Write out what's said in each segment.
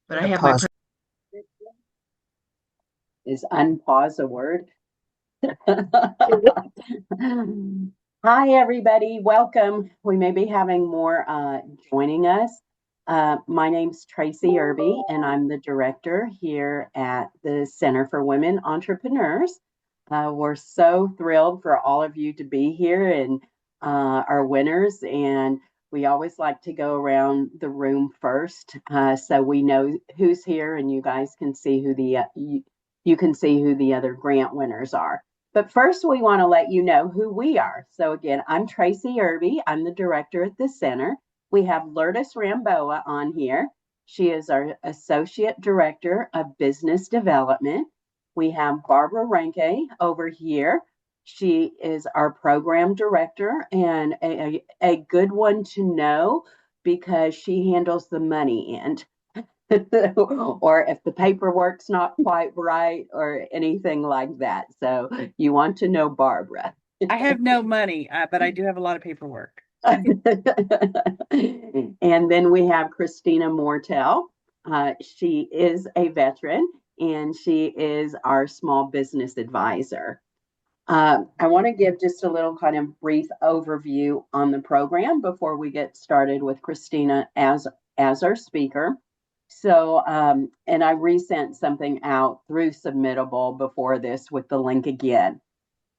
But I have my Pause. Is unpause a word? Hi, everybody. Welcome. We may be having more joining us. My name's Tracy Irby, and I'm the director here at the Center for Women Entrepreneurs. We're so thrilled for all of you to be here and our winners. And we always like to go around the room first so we know who's here and you guys can see who you can see who the other grant winners are. But first, we want to let you know who we are. So, again, I'm Tracy Irby. I'm the director at the center. We have Lourdes Ramboa on here. She is our associate director of business development. We have Barbara Ranke over here. She is our program director and a good one to know because she handles the money end. Or if the paperwork's not quite right or anything like that. So you want to know Barbara. I have no money, but I do have a lot of paperwork. And then we have Christina Mortel. She is a veteran and she is our small business advisor. I want to give just a little kind of brief overview on the program before we get started with Christina as our speaker. So, and I resent something out through Submittable before this with the link again.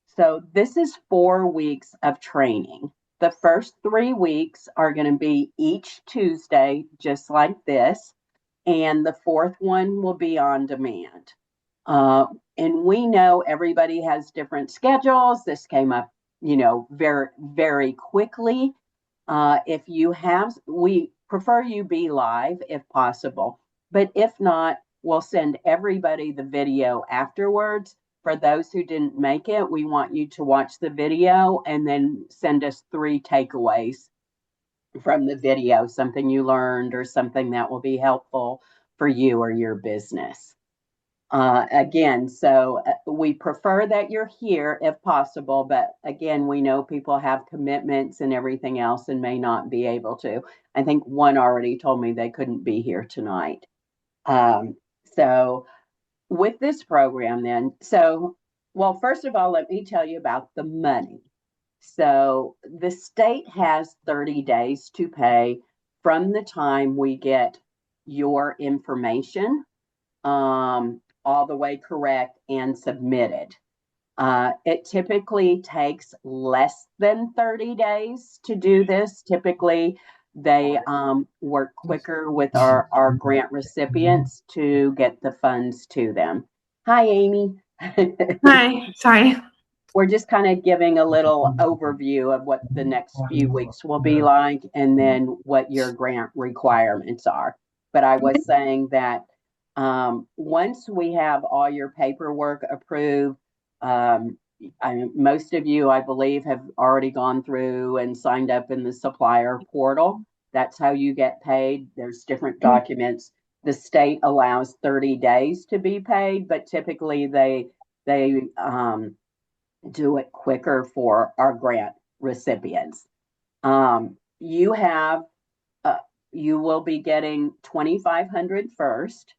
So, this is 4 weeks of training. The first 3 weeks are going to be each Tuesday, just like this, and the fourth one will be on demand. And we know everybody has different schedules. This came up, very, very quickly. If you have, we prefer you be live if possible. But if not, we'll send everybody the video afterwards. For those who didn't make it, we want you to watch the video and then send us 3 takeaways from the video, something you learned or something that will be helpful for you or your business. Again, so we prefer that you're here if possible, but again, we know people have commitments and everything else and may not be able to. I think one already told me they couldn't be here tonight. Um, so, with this program, then, well, first of all, let me tell you about the money. So, the state has 30 days to pay from the time we get your information all the way correct and submitted. It typically takes less than 30 days to do this. Typically, they work quicker with our grant recipients to get the funds to them. Hi, Amy. Hi, sorry. We're just kind of giving a little overview of what the next few weeks will be like and then what your grant requirements are. But I was saying that once we have all your paperwork approved, most of you, I believe, have already gone through and signed up in the supplier portal. That's how you get paid. There's different documents. The state allows 30 days to be paid, but typically they do it quicker for our grant recipients. You have you will be getting 2,500 first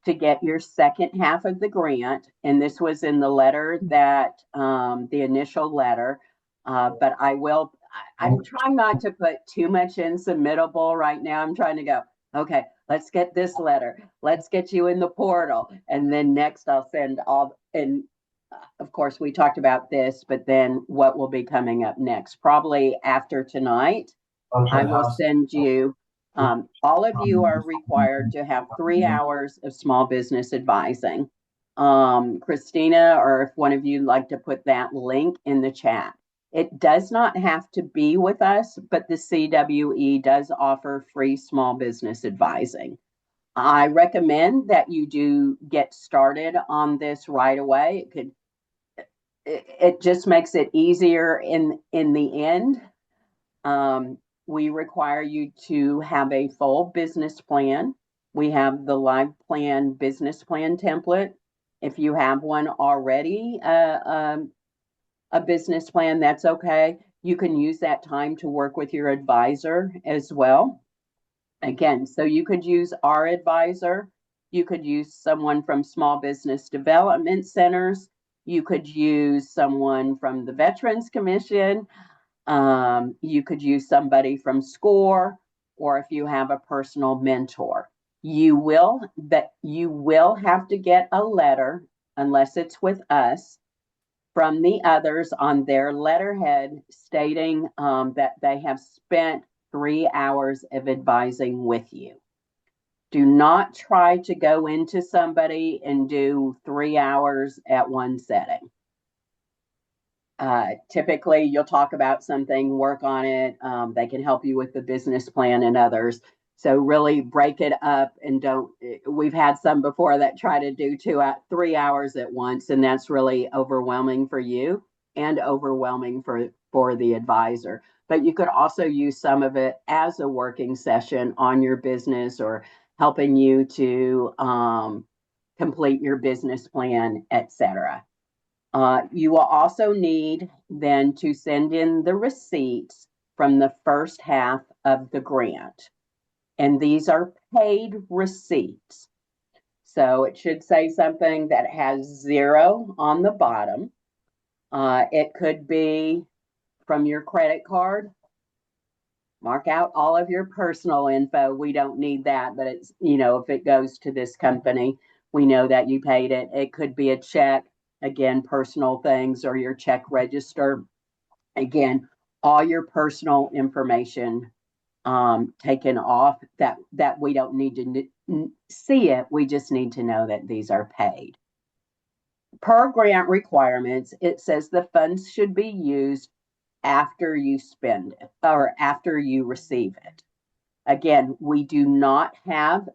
to get your second half of the grant, and this was in the letter that the initial letter. But I'm trying not to put too much in submittable right now. I'm trying to go. Okay, let's get this letter. Let's get you in the portal, and then next I'll send all and of course, we talked about this, but then what will be coming up next? Probably after tonight, I will send you. All of you are required to have 3 hours of small business advising. Christina, or if one of you like to put that link in the chat. It does not have to be with us, but the CWE does offer free small business advising. I recommend that you do get started on this right away. It just makes it easier in the end. We require you to have a full business plan. We have the live plan business plan template. If you have one already, a business plan, that's okay. You can use that time to work with your advisor as well. Again, so you could use our advisor. You could use someone from Small Business Development Centers. You could use someone from the Veterans Commission. You could use somebody from SCORE, or if you have a personal mentor. You will have to get a letter, unless it's with us, from the others on their letterhead stating that they have spent 3 hours of advising with you. Do not try to go into somebody and do 3 hours at one setting. Typically, you'll talk about something, work on it. They can help you with the business plan and others. So really break it up and don't. We've had some before that try to do 3 hours at once, and that's really overwhelming for you and overwhelming for the advisor. But you could also use some of it as a working session on your business or helping you to complete your business plan, etc. You will also need then to send in the receipts from the first half of the grant. And these are paid receipts. So it should say something that has 0 on the bottom. It could be from your credit card. Mark out all of your personal info. We don't need that, but it's, if it goes to this company, we know that you paid it. It could be a check. Again, personal things, or your check register. Again, all your personal information taken off, that we don't need to see it. We just need to know that these are paid. Per grant requirements, it says the funds should be used after you spend it or after you receive it. Again, we do not have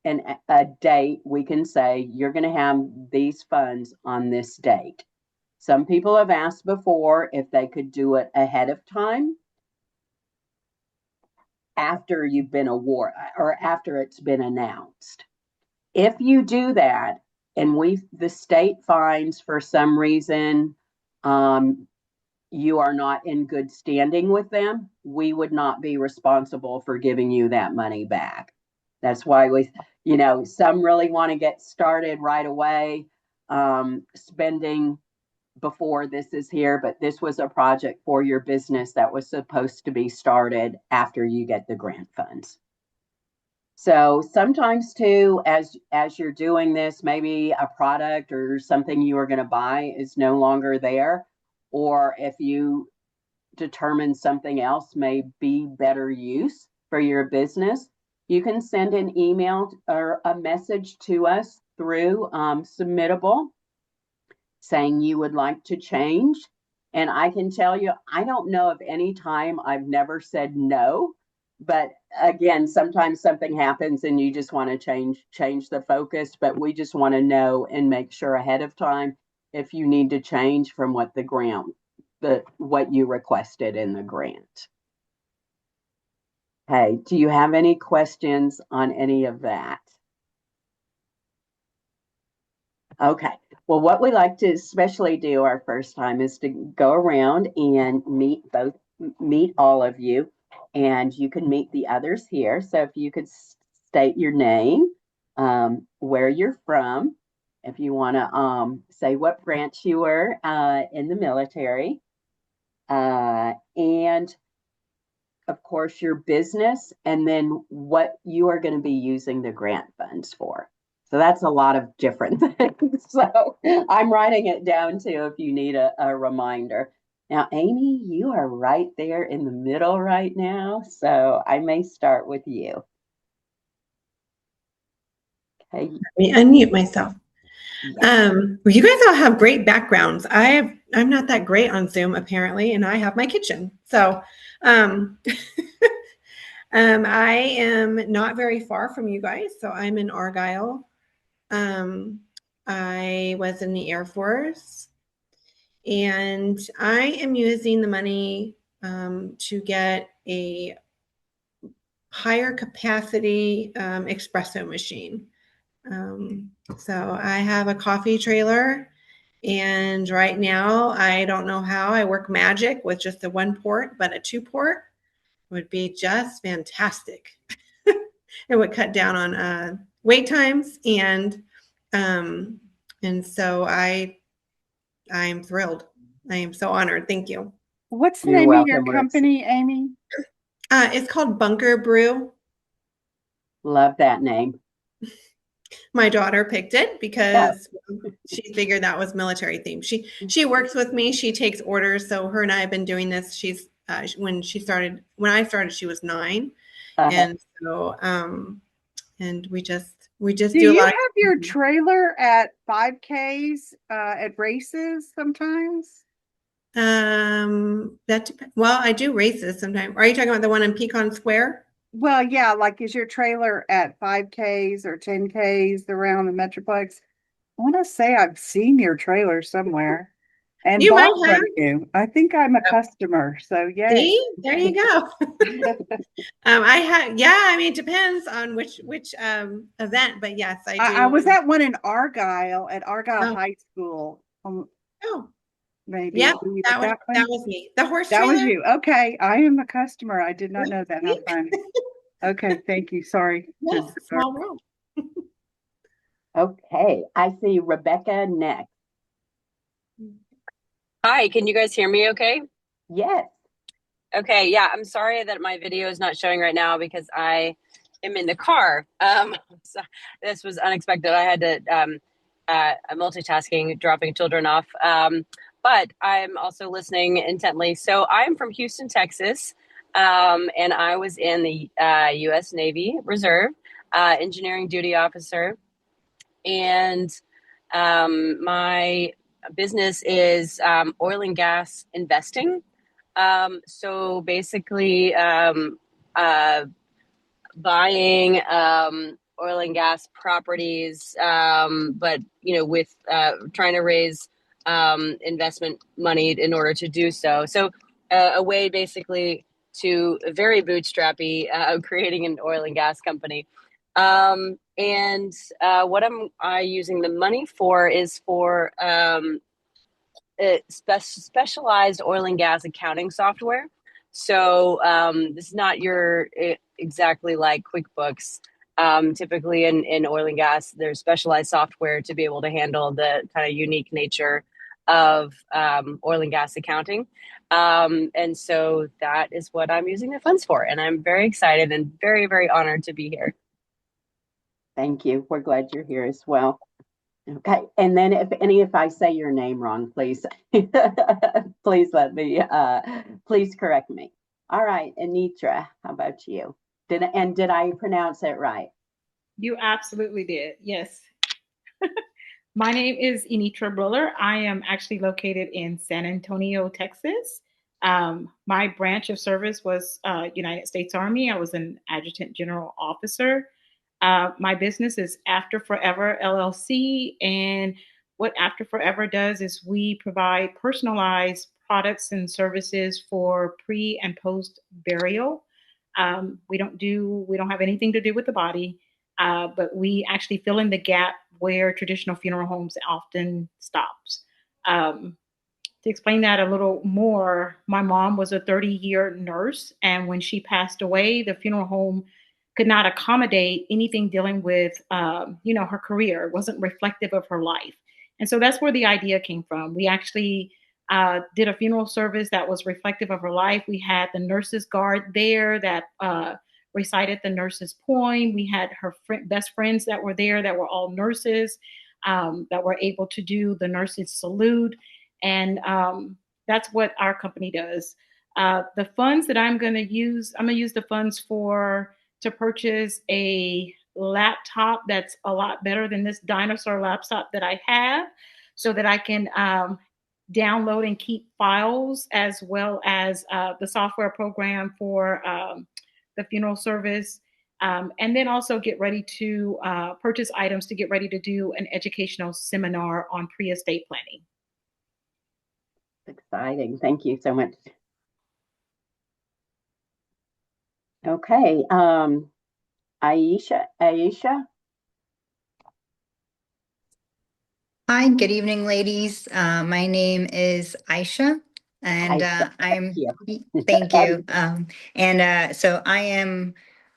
a date we can say you're going to have these funds on this date. Some people have asked before if they could do it ahead of time, after you've been awarded or after it's been announced. If you do that and the state finds for some reason you are not in good standing with them, we would not be responsible for giving you that money back. That's why some really want to get started right away, spending before this is here, but this was a project for your business that was supposed to be started after you get the grant funds. So sometimes too, as you're doing this, maybe a product or something you were going to buy is no longer there, or if you determine something else may be better use for your business, you can send an email or a message to us through Submittable saying you would like to change. And I can tell you, I don't know of any time I've never said no. But again, sometimes something happens and you just want to change the focus. But we just want to know and make sure ahead of time if you need to change from what what you requested in the grant. Okay, do you have any questions on any of that? Okay, well, what we like to especially do our first time is to go around and meet all of you, and you can meet the others here. So if you could state your name, where you're from, if you want to say what branch you were in the military, and of course your business, and then what you are going to be using the grant funds for. So that's a lot of different things. So I'm writing it down too if you need a reminder. Now, Amy, you are right there in the middle right now, so I may start with you. Okay. Let me unmute myself. Well, you guys all have great backgrounds. I'm not that great on Zoom apparently, and I have my kitchen. So I am not very far from you guys. So I'm in Argyle. I was in the Air Force, and I am using the money to get a higher capacity espresso machine. So I have a coffee trailer, and right now I don't know how I work magic with just a 1 port, but a 2 port would be just fantastic. it would cut down on wait times, and so I'm thrilled. I am so honored. Thank you. What's the You're name of your welcome, Ruth. company, Amy? It's called Bunker Brew. Love that name. My daughter picked it because she figured that was military themed. She works with me. She takes orders. So her and I have been doing this. She's when I started, she was 9, and so and we just Do do a you lot. have your trailer at 5Ks at races sometimes? That well, I do races sometimes. Are you talking about the one in Pecan Square? Well, yeah, like is your trailer at 5Ks or 10Ks around the Metroplex? I want to say I've seen your trailer somewhere and You might bought have. from you. I think I'm a customer, so yay. See, there you go. I have, yeah. I mean, it depends on which event, but yes, I do. I was at one in Argyle at Argyle Oh. High School. Oh, Maybe yep, were you that at was one? that was me. The horse That was trailer. you. Okay, I am a customer. I did not know that. How fun. Okay, thank you. Sorry. Yes, small world. Okay, I see Rebecca next. Hi, can you guys hear me okay? Yes. Okay, yeah, I'm sorry that my video is not showing right now because I am in the car. So this was unexpected. I had to multitasking, dropping children off. But I'm also listening intently. So I'm from Houston, Texas, and I was in the U.S. Navy Reserve, engineering duty officer, and my business is oil and gas investing. So basically, buying oil and gas properties, but with trying to raise investment money in order to do so. So a way basically to very bootstrappy creating an oil and gas company. And what am I using the money for is for specialized oil and gas accounting software. So this is not your exactly like QuickBooks. Typically in oil and gas, there's specialized software to be able to handle the kind of unique nature of oil and gas accounting. And so that is what I'm using the funds for. And I'm very excited and very, very honored to be here. Thank you. We're glad you're here as well. Okay, and then if I say your name wrong, please, please let me, please correct me. All right, Anitra, how about you? Did I pronounce it right? You absolutely did. Yes. My name is Anitra Bruller. I am actually located in San Antonio, Texas. My branch of service was United States Army. I was an adjutant general officer. My business is After Forever LLC. And what After Forever does is we provide personalized products and services for pre and post burial. We don't have anything to do with the body, but we actually fill in the gap where traditional funeral homes often stops. To explain that a little more, my mom was a 30-year nurse, and when she passed away, the funeral home could not accommodate anything dealing with, her career. It wasn't reflective of her life. And so that's where the idea came from. We actually did a funeral service that was reflective of her life. We had the nurses guard there that recited the nurses poem. We had her best friends that were there that were all nurses that were able to do the nurses salute. And that's what our company does. The funds that I'm going to use the funds to purchase a laptop that's a lot better than this dinosaur laptop that I have, so that I can download and keep files, as well as the software program for the funeral service. And then also get ready to purchase items to get ready to do an educational seminar on pre-estate planning. Exciting. Thank you so much. Okay. Aisha. Hi, good evening, ladies. My name is Aisha, and Aisha, I'm, yeah. thank you. So I am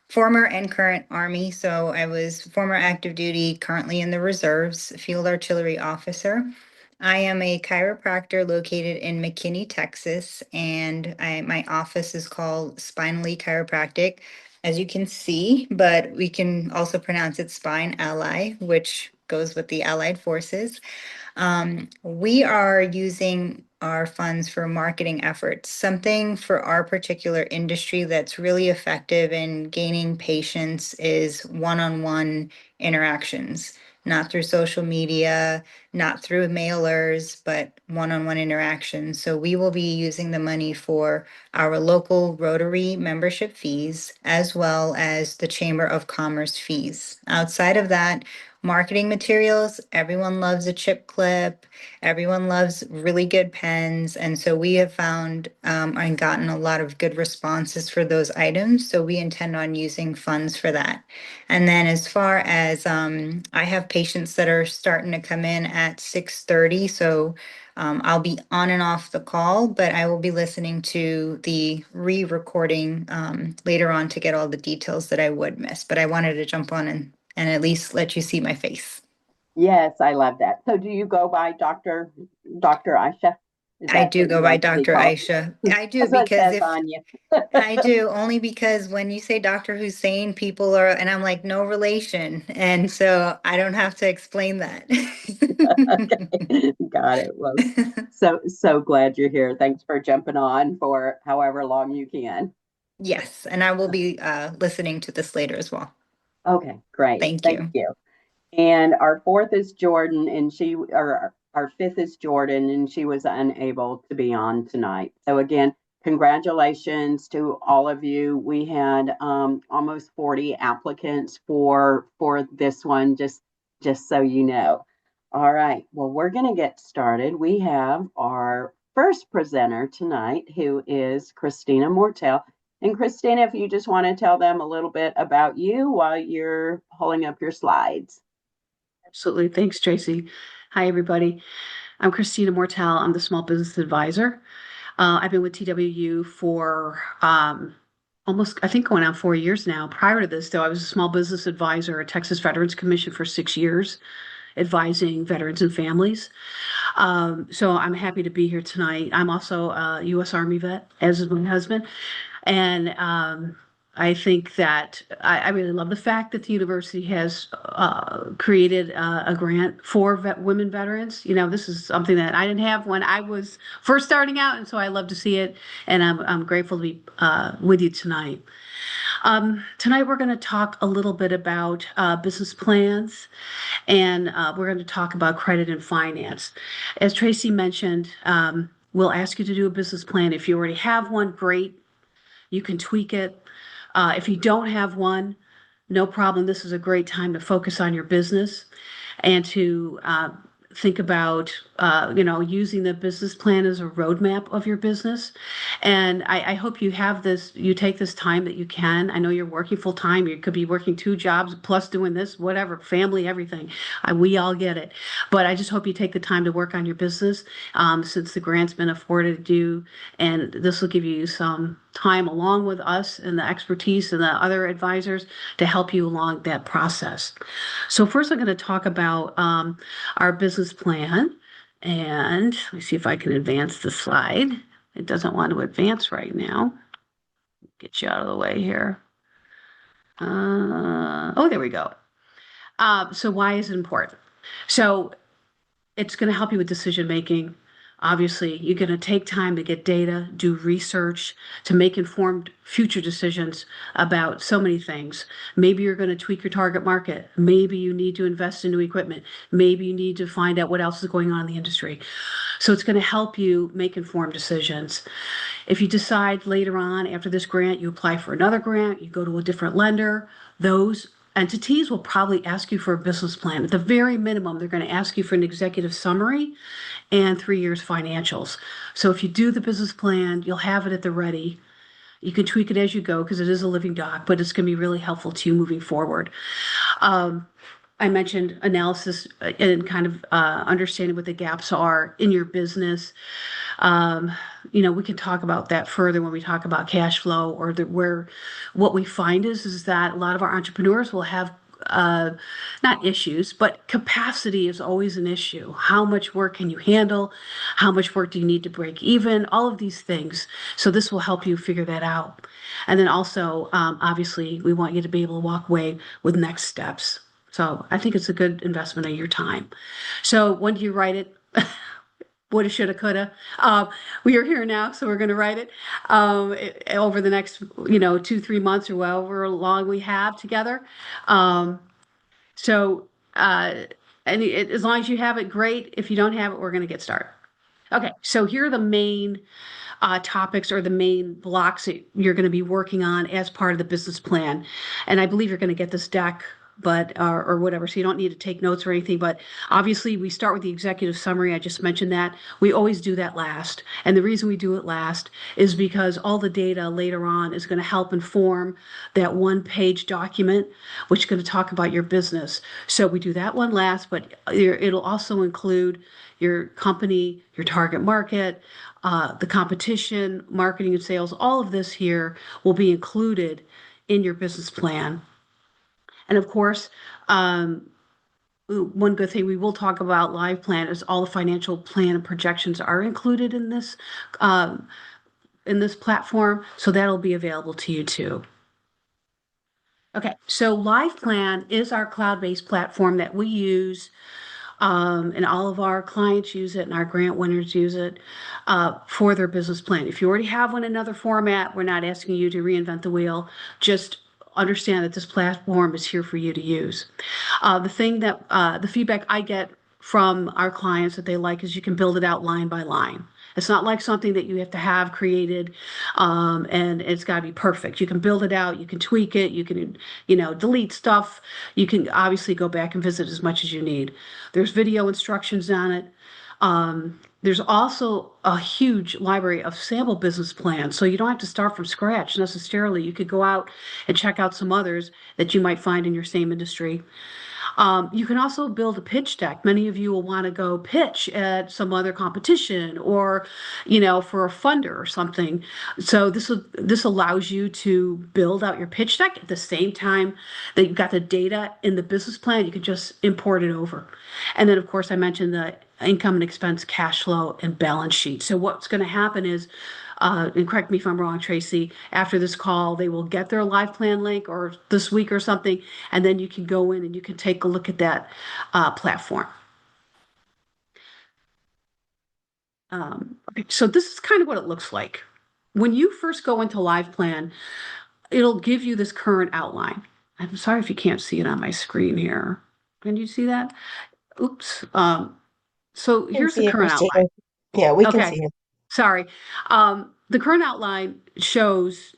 former and current Army. So I was former active duty, currently in the reserves, field artillery officer. I am a chiropractor located in McKinney, Texas, and my office is called Spinally Chiropractic, as you can see, but we can also pronounce it Spine Ally, which goes with the Allied Forces. We are using our funds for marketing efforts, something for our particular industry that's really effective in gaining patients is one-on-one interactions, not through social media, not through mailers, but one-on-one interactions. So we will be using the money for our local Rotary membership fees, as well as the Chamber of Commerce fees. Outside of that, marketing materials, everyone loves a chip clip. Everyone loves really good pens. And so we have found and gotten a lot of good responses for those items. So we intend on using funds for that. And then as far as I have patients that are starting to come in at 6:30. So I'll be on and off the call, but I will be listening to the re-recording later on to get all the details that I would miss. But I wanted to jump on and at least let you see my face. Yes, I love that. So do you go by Dr. Aisha? Is I that do what go you by like to be Dr. called? Aisha. I do That's what it because says if on you. I do only because when you say Dr. Hussein, people are, and I'm like, no relation. And so I don't have to explain that. Okay, got it. Well, so glad you're here. Thanks for jumping on for however long you can. Yes, and I will be listening to this later as well. Okay, great. Thank Thank you. you. And our fourth is Jordan, and our fifth is Jordan, and she was unable to be on tonight. So again, congratulations to all of you. We had almost 40 applicants for this one, just so you know. All right, well, we're going to get started. We have our first presenter tonight, who is Christina Mortel. And Christina, if you just want to tell them a little bit about you while you're pulling up your slides. Absolutely. Thanks, Tracy. Hi, everybody. I'm Christina Mortel. I'm the Small Business Advisor. I've been with TWU for almost, I think, going on 4 years now. Prior to this, though, I was a Small Business Advisor at Texas Veterans Commission for 6 years, advising veterans and families. So I'm happy to be here tonight. I'm also a U.S. Army vet, as is my husband. And I think that I really love the fact that the university has created a grant for women veterans. You know, this is something that I didn't have when I was first starting out, and so I love to see it. And I'm grateful to be with you tonight. Tonight we're going to talk a little bit about business plans, and we're going to talk about credit and finance. As Tracy mentioned, we'll ask you to do a business plan. If you already have one, great. You can tweak it. If you don't have one, no problem. This is a great time to focus on your business and to think about, using the business plan as a roadmap of your business. And I hope you have this, you take this time that you can. I know you're working full time. You could be working 2 jobs plus doing this, whatever, family, everything. We all get it. But I just hope you take the time to work on your business since the grant's been afforded you. And this will give you some time along with us and the expertise and the other advisors to help you along that process. So first I'm going to talk about our business plan. And let me see if I can advance the slide. It doesn't want to advance right now. Get you out of the way here. There we go. So why is it important? So it's going to help you with decision making. Obviously, you're going to take time to get data, do research, to make informed future decisions about so many things. Maybe you're going to tweak your target market. Maybe you need to invest in new equipment. Maybe you need to find out what else is going on in the industry. So it's going to help you make informed decisions. If you decide later on after this grant, you apply for another grant, you go to a different lender, those entities will probably ask you for a business plan. At the very minimum, they're going to ask you for an executive summary and 3 years financials. So if you do the business plan, you'll have it at the ready. You can tweak it as you go because it is a living doc, but it's going to be really helpful to you moving forward. I mentioned analysis and kind of understanding what the gaps are in your business. We can talk about that further when we talk about cash flow or what we find is that a lot of our entrepreneurs will have not issues, but capacity is always an issue. How much work can you handle? How much work do you need to break even? All of these things. So this will help you figure that out. And then also, obviously, we want you to be able to walk away with next steps. So I think it's a good investment of your time. So when do you write it? Woulda, shoulda, coulda. We are here now, so we're going to write it over the next, 2, 3 months or however long we have together. So, as long as you have it, great. If you don't have it, we're going to get started. Okay, so here are the main topics or the main blocks that you're going to be working on as part of the business plan. And I believe you're going to get this deck, but or whatever, so you don't need to take notes or anything. But obviously, we start with the executive summary. I just mentioned that. We always do that last. And the reason we do it last is because all the data later on is going to help inform that one-page document, which is going to talk about your business. So we do that one last, but it'll also include your company, your target market, the competition, marketing and sales. All of this here will be included in your business plan. And of course, one good thing we will talk about live plan is all the financial plan and projections are included in this platform, so that'll be available to you too. Okay, so live plan is our cloud-based platform that we use, and all of our clients use it and our grant winners use it for their business plan. If you already have one in another format, we're not asking you to reinvent the wheel. Just understand that this platform is here for you to use. The feedback I get from our clients that they like is you can build it out line by line. It's not like something that you have to have created, and it's got to be perfect. You can build it out, you can tweak it, you can, delete stuff. You can obviously go back and visit as much as you need. There's video instructions on it. There's also a huge library of sample business plans, so you don't have to start from scratch necessarily. You could go out and check out some others that you might find in your same industry. You can also build a pitch deck. Many of you will want to go pitch at some other competition or, for a funder or something. So this allows you to build out your pitch deck at the same time that you've got the data in the business plan. You can just import it over. And then, of course, I mentioned the income and expense, cash flow, and balance sheet. So what's going to happen is, and correct me if I'm wrong, Tracy, after this call, they will get their live plan link or this week or something, and then you can go in and you can take a look at that platform. Okay, so this is kind of what it looks like. When you first go into live plan, it'll give you this current outline. I'm sorry if you can't see it on my screen here. Can you see that? Oops. So here's the current outline. Yeah, we can Okay. see it. Sorry. The current outline shows,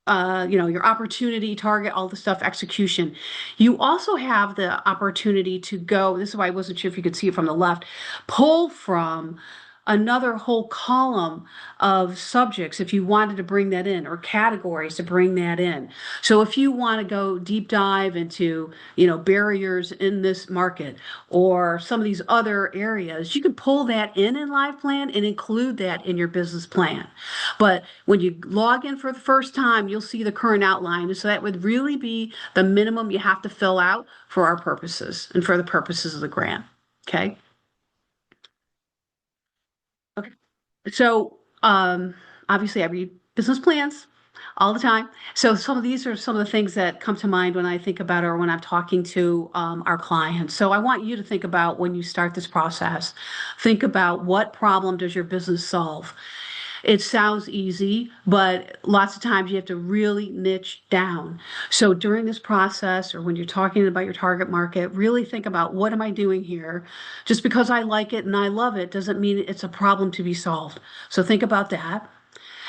your opportunity, target, all the stuff, execution. You also have the opportunity to go, this is why I wasn't sure if you could see it from the left, pull from another whole column of subjects if you wanted to bring that in, or categories to bring that in. So if you want to go deep dive into, barriers in this market or some of these other areas, you can pull that in live plan and include that in your business plan. But when you log in for the first time, you'll see the current outline. So that would really be the minimum you have to fill out for our purposes and for the purposes of the grant. Okay. So, obviously I read business plans all the time. So some of these are some of the things that come to mind when I think about or when I'm talking to our clients. So I want you to think about when you start this process, think about what problem does your business solve? It sounds easy, but lots of times you have to really niche down. So during this process, or when you're talking about your target market, really think about, what am I doing here? Just because I like it and I love it doesn't mean it's a problem to be solved. So think about that.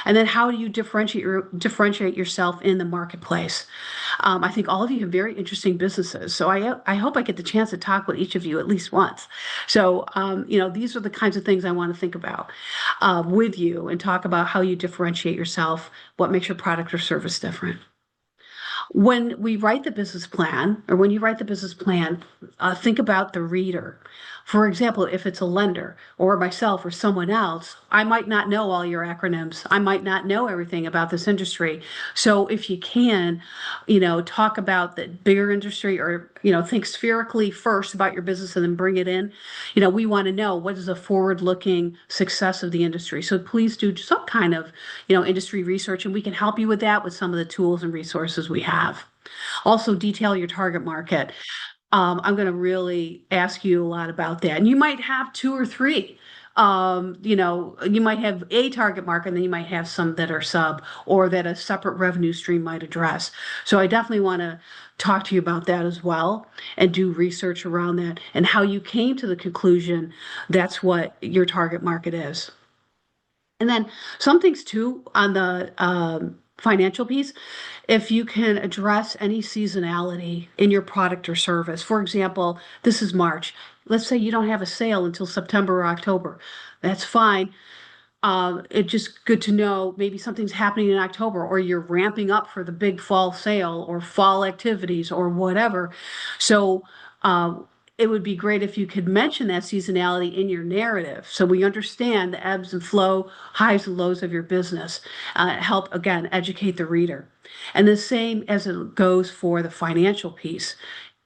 And then how do you differentiate yourself in the marketplace? I think all of you have very interesting businesses. So I hope I get the chance to talk with each of you at least once. So, these are the kinds of things I want to think about with you and talk about how you differentiate yourself, what makes your product or service different. When we write the business plan, or when you write the business plan, think about the reader. For example, if it's a lender or myself or someone else, I might not know all your acronyms. I might not know everything about this industry. So if you can, talk about the bigger industry or, think spherically first about your business and then bring it in. We want to know what is the forward-looking success of the industry. So please do some kind of, industry research, and we can help you with that with some of the tools and resources we have. Also, detail your target market. I'm going to really ask you a lot about that. And you might have two or three. You might have a target market, and then you might have some that are sub or that a separate revenue stream might address. So I definitely want to talk to you about that as well and do research around that and how you came to the conclusion that's what your target market is. And then some things too on the financial piece, if you can address any seasonality in your product or service. For example, this is March. Let's say you don't have a sale until September or October. That's fine. It's just good to know maybe something's happening in October or you're ramping up for the big fall sale or fall activities or whatever. So it would be great if you could mention that seasonality in your narrative so we understand the ebbs and flow, highs and lows of your business. Help, again, educate the reader. And the same as it goes for the financial piece.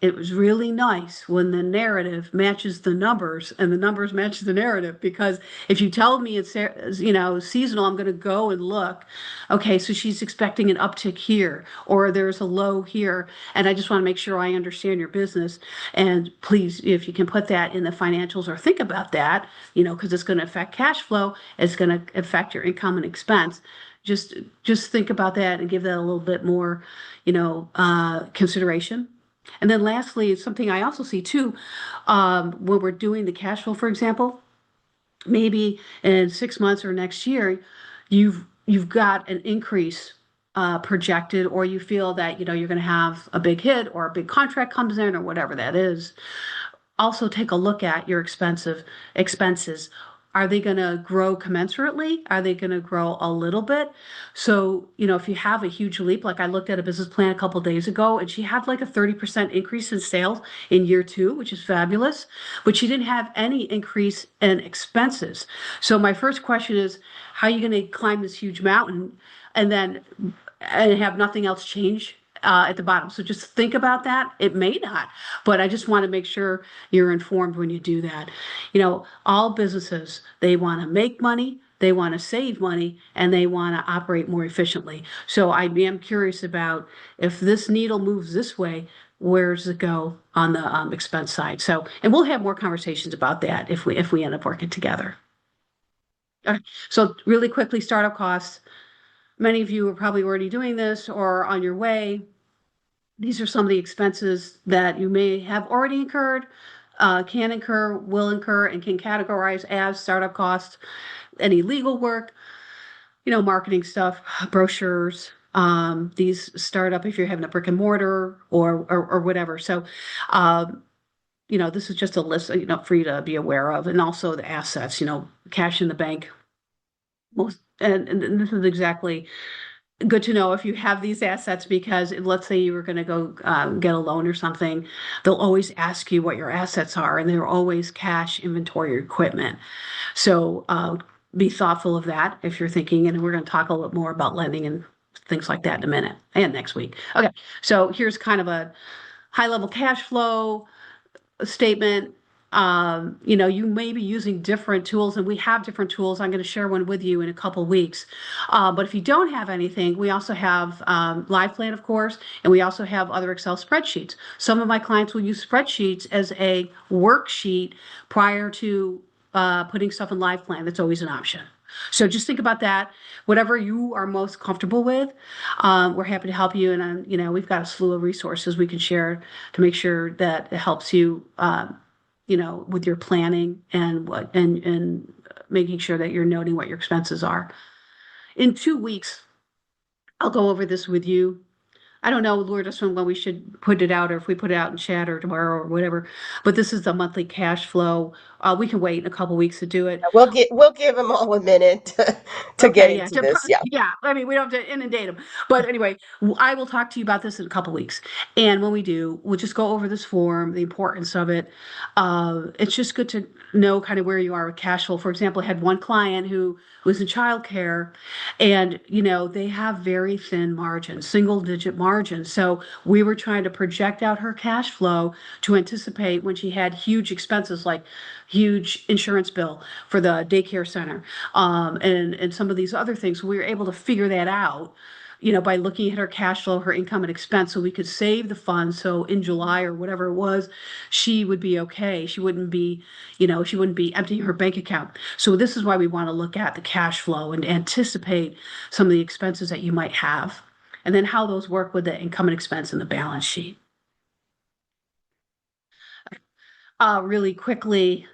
It was really nice when the narrative matches the numbers and the numbers match the narrative, because if you tell me it's, seasonal, I'm going to go and look. Okay, so she's expecting an uptick here, or there's a low here. And I just want to make sure I understand your business. And please, if you can put that in the financials or think about that, because it's going to affect cash flow, it's going to affect your income and expense. Just think about that and give that a little bit more, consideration. And then lastly, something I also see too, when we're doing the cash flow, for example, maybe in 6 months or next year, you've got an increase projected, or you feel that, you're going to have a big hit or a big contract comes in or whatever that is. Also take a look at your expenses. Are they going to grow commensurately? Are they going to grow a little bit? So, if you have a huge leap, like I looked at a business plan a couple of days ago, and she had like a 30% increase in sales in year 2, which is fabulous, but she didn't have any increase in expenses. So my first question is, how are you going to climb this huge mountain and have nothing else change at the bottom? So just think about that. It may not, but I just want to make sure you're informed when you do that. All businesses, they want to make money, they want to save money, and they want to operate more efficiently. So I am curious about if this needle moves this way, where does it go on the expense side? So, and we'll have more conversations about that if we end up working together. All right. So really quickly, startup costs. Many of you are probably already doing this or on your way. These are some of the expenses that you may have already incurred, can incur, will incur, and can categorize as startup costs. Any legal work, marketing stuff, brochures, these startup, if you're having a brick and mortar or whatever. So, this is just a list, for you to be aware of, and also the assets, cash in the bank. And this is exactly good to know if you have these assets, because let's say you were going to go get a loan or something, they'll always ask you what your assets are, and they're always cash, inventory, or equipment. So be thoughtful of that if you're thinking, and we're going to talk a little more about lending and things like that in a minute and next week. Okay, so here's kind of a high-level cash flow statement. You may be using different tools, and we have different tools. I'm going to share one with you in a couple weeks. But if you don't have anything, we also have LivePlan, of course, and we also have other Excel spreadsheets. Some of my clients will use spreadsheets as a worksheet prior to putting stuff in LivePlan. That's always an option. So just think about that. Whatever you are most comfortable with, we're happy to help you. And we've got a slew of resources we can share to make sure that it helps you. With your planning and making sure that you're noting what your expenses are. In 2 weeks, I'll go over this with you. I don't know, Lourdes, when we should put it out, or if we put it out in chat or tomorrow or whatever. But this is the monthly cash flow. We can wait a couple weeks to do it. We'll give them all a minute to get Okay, yeah, into this. Yeah. yeah. I mean, we don't have to inundate them, but anyway, I will talk to you about this in a couple weeks. And when we do, we'll just go over this form, the importance of it. It's just good to know kind of where you are with cash flow. For example, I had one client who was in childcare, and they have very thin margins, single-digit margins. So we were trying to project out her cash flow to anticipate when she had huge expenses like huge insurance bill for the daycare center, and some of these other things. We were able to figure that out, by looking at her cash flow, her income and expense, so we could save the funds. So in July or whatever it was, she would be okay. She wouldn't be emptying her bank account. So this is why we want to look at the cash flow and anticipate some of the expenses that you might have, and then how those work with the income and expense in the balance sheet. Really quickly,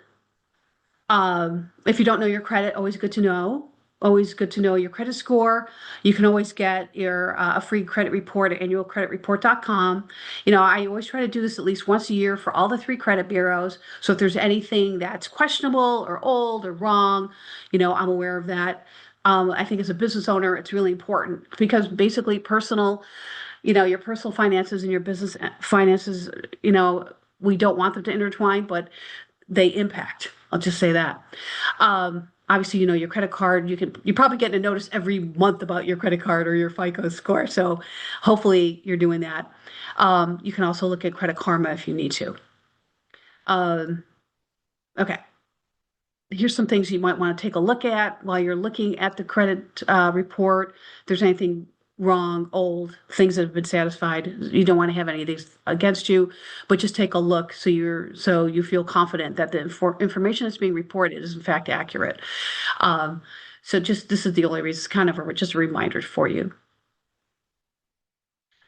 if you don't know your credit, always good to know. Always good to know your credit score. You can always get your a free credit report at annualcreditreport.com. I always try to do this at least once a year for all the 3 credit bureaus. So if there's anything that's questionable or old or wrong, I'm aware of that. I think as a business owner, it's really important because basically your personal finances and your business finances, we don't want them to intertwine, but they impact. I'll just say that. Obviously, your credit card, you're probably getting a notice every month about your credit card or your FICO score. So hopefully you're doing that. You can also look at Credit Karma if you need to. Okay. Here's some things you might want to take a look at while you're looking at the credit report. If there's anything wrong, old, things that have been satisfied, you don't want to have any of these against you, but just take a look so you feel confident that the information that's being reported is in fact accurate. So this is the only reason. It's kind of just a reminder for you.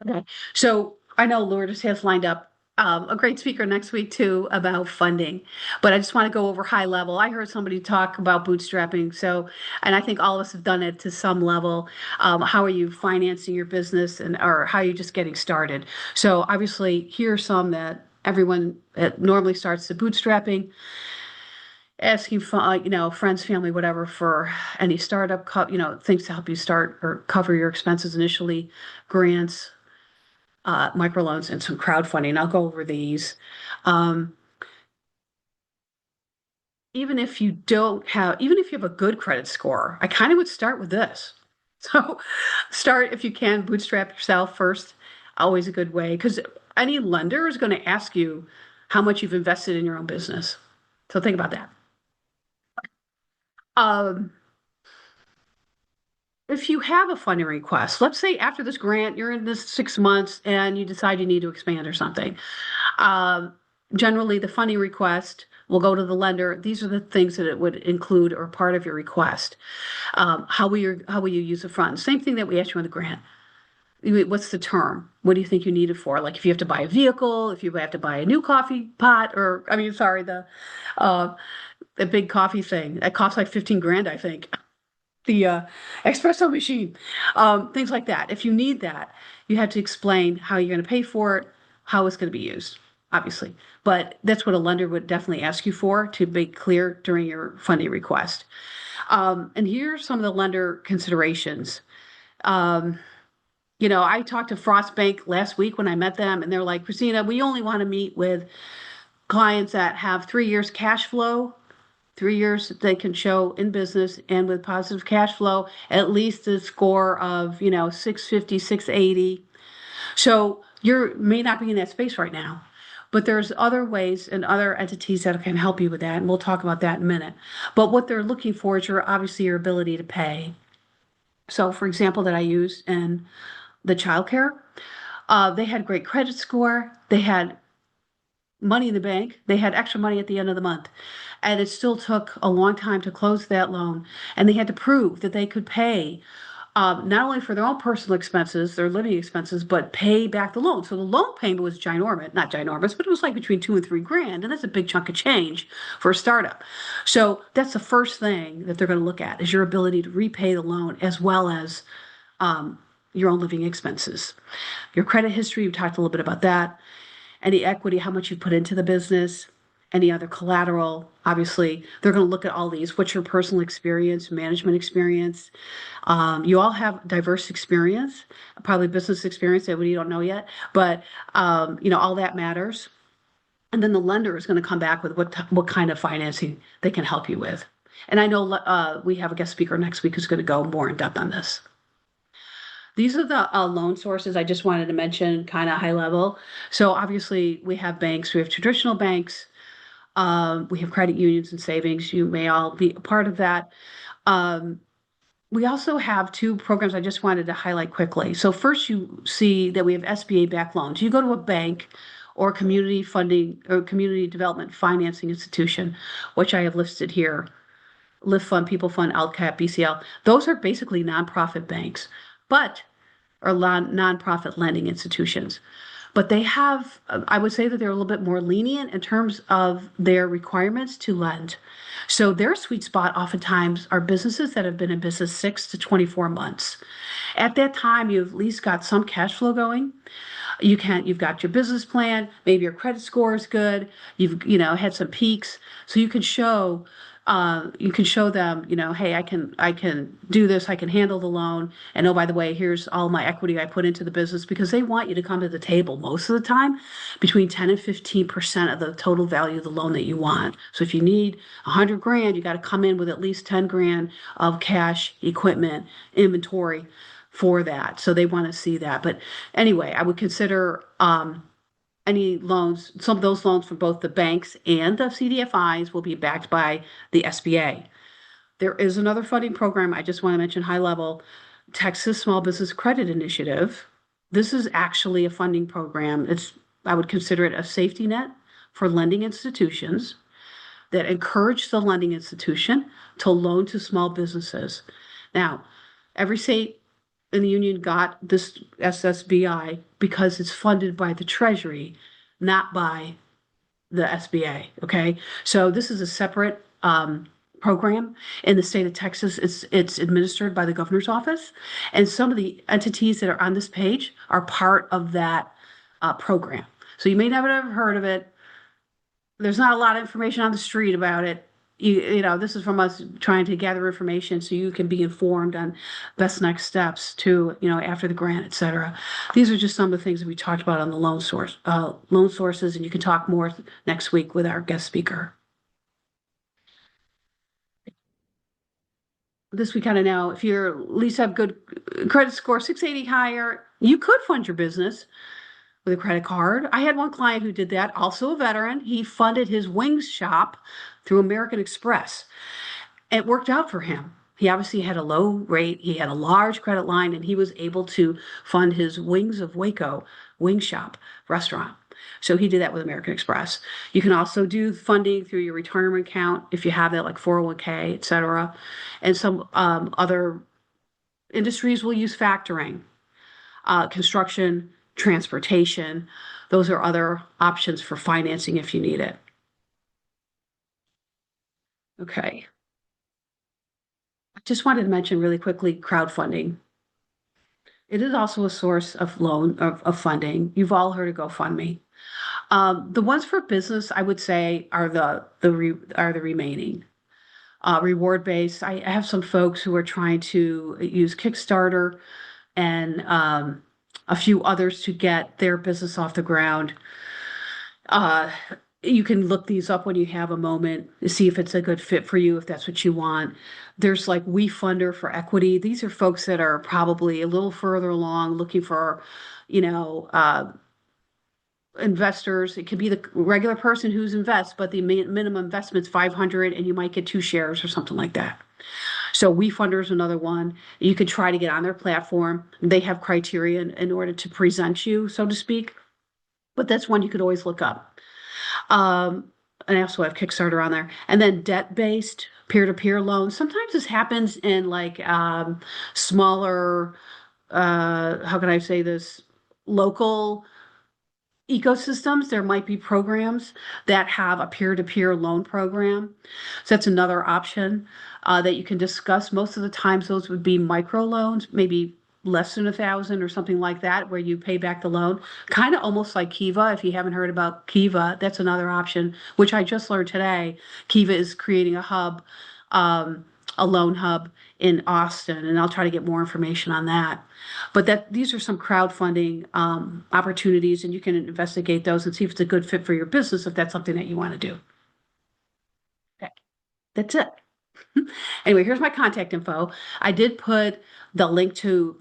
Okay, so I know Lourdes has lined up a great speaker next week too about funding, but I just want to go over high level. I heard somebody talk about bootstrapping, and I think all of us have done it to some level. How are you financing your business, or how are you just getting started? So obviously, here are some that everyone normally starts the bootstrapping. Asking friends, family, whatever, for any startup, things to help you start or cover your expenses initially, grants, microloans, and some crowdfunding. I'll go over these. Even if you have a good credit score, I kind of would start with this. So start, if you can, bootstrap yourself first. Always a good way, because any lender is going to ask you how much you've invested in your own business. So think about that. If you have a funding request, let's say after this grant, you're in this 6 months and you decide you need to expand or something. Generally, the funding request will go to the lender. These are the things that it would include or part of your request. How will you use the funds? Same thing that we asked you on the grant. What's the term? What do you think you need it for? Like if you have to buy a vehicle, if you have to buy a new coffee pot, the big coffee thing that costs like 15 grand, I think. The espresso machine, things like that. If you need that, you have to explain how you're going to pay for it, how it's going to be used, obviously. But that's what a lender would definitely ask you for, to make clear during your funding request. And here are some of the lender considerations. I talked to Frost Bank last week when I met them, and they're like, Christina, we only want to meet with clients that have 3 years cash flow. 3 years they can show in business and with positive cash flow, at least a score of 650, 680. So you may not be in that space right now, but there's other ways and other entities that can help you with that, and we'll talk about that in a minute. But what they're looking for is obviously your ability to pay. So for example, that I used in the childcare, they had great credit score, they had money in the bank, they had extra money at the end of the month. And it still took a long time to close that loan. And they had to prove that they could pay not only for their own personal expenses, their living expenses, but pay back the loan. So the loan payment was not ginormous, but it was like between $2 and $3 grand. And that's a big chunk of change for a startup. So that's the first thing that they're going to look at, is your ability to repay the loan, as well as your own living expenses. Your credit history, we talked a little bit about that. Any equity, how much you put into the business, any other collateral. Obviously, they're going to look at all these. What's your personal experience, management experience? You all have diverse experience, probably business experience that we don't know yet, but all that matters. And then the lender is going to come back with what kind of financing they can help you with. And I know we have a guest speaker next week who's going to go more in depth on this. These are the loan sources I just wanted to mention, kind of high level. So obviously we have banks, we have traditional banks, we have credit unions and savings. You may all be a part of that. We also have two programs I just wanted to highlight quickly. So first you see that we have SBA backed loans. You go to a bank or community funding or community development financing institution, which I have listed here. Lift Fund, People Fund, LCAP, BCL. Those are basically nonprofit banks, or nonprofit lending institutions. But they have, I would say that they're a little bit more lenient in terms of their requirements to lend. So their sweet spot oftentimes are businesses that have been in business 6 to 24 months. At that time, you've at least got some cash flow going. You've got your business plan, maybe your credit score is good, you've had some peaks, so you can show them, hey, I can do this, I can handle the loan, and oh, by the way, here's all my equity I put into the business, because they want you to come to the table most of the time between 10 and 15% of the total value of the loan that you want. So if you need 100 grand, you got to come in with at least 10 grand of cash, equipment, inventory for that. So they want to see that. But anyway, I would consider any loans, some of those loans from both the banks and the CDFIs will be backed by the SBA. There is another funding program I just want to mention high level, Texas Small Business Credit Initiative. This is actually a funding program. I would consider it a safety net for lending institutions that encourage the lending institution to loan to small businesses. Now, every state in the union got this SSBI because it's funded by the Treasury, not by the SBA. Okay, so this is a separate program in the state of Texas. It's administered by the governor's office, and some of the entities that are on this page are part of that program. So you may never have heard of it. There's not a lot of information on the street about it. This is from us trying to gather information so you can be informed on best next steps to, after the grant, et cetera. These are just some of the things that we talked about on the loan sources, and you can talk more next week with our guest speaker. This we kind of know. If you at least have good credit score, 680 higher, you could fund your business with a credit card. I had one client who did that, also a veteran. He funded his wings shop through American Express. It worked out for him. He obviously had a low rate, he had a large credit line, and he was able to fund his Wings of Waco wing shop restaurant. So he did that with American Express. You can also do funding through your retirement account if you have that, like 401k, et cetera. And some other industries will use factoring, construction, transportation. Those are other options for financing if you need it. Okay. I just wanted to mention really quickly crowdfunding. It is also a source of funding. You've all heard of GoFundMe. The ones for business, I would say, are the remaining. Reward based. I have some folks who are trying to use Kickstarter and a few others to get their business off the ground. You can look these up when you have a moment to see if it's a good fit for you, if that's what you want. There's like WeFunder for Equity. These are folks that are probably a little further along looking for, investors. It could be the regular person who's invests, but the minimum investment's 500 and you might get 2 shares or something like that. So WeFunder is another one. You can try to get on their platform. They have criteria in order to present you, so to speak. But that's one you could always look up. And I also have Kickstarter on there. And then debt-based peer-to-peer loans. Sometimes this happens in like smaller, how can I say this, local ecosystems. There might be programs that have a peer-to-peer loan program. So that's another option that you can discuss. Most of the times those would be micro loans, maybe less than 1,000 or something like that, where you pay back the loan, kind of almost like Kiva. If you haven't heard about Kiva, that's another option, which I just learned today. Kiva is creating a hub, a loan hub in Austin, and I'll try to get more information on that. But these are some crowdfunding opportunities, and you can investigate those and see if it's a good fit for your business, if that's something that you want to do. Okay, that's it. Anyway, here's my contact info. I did put the link to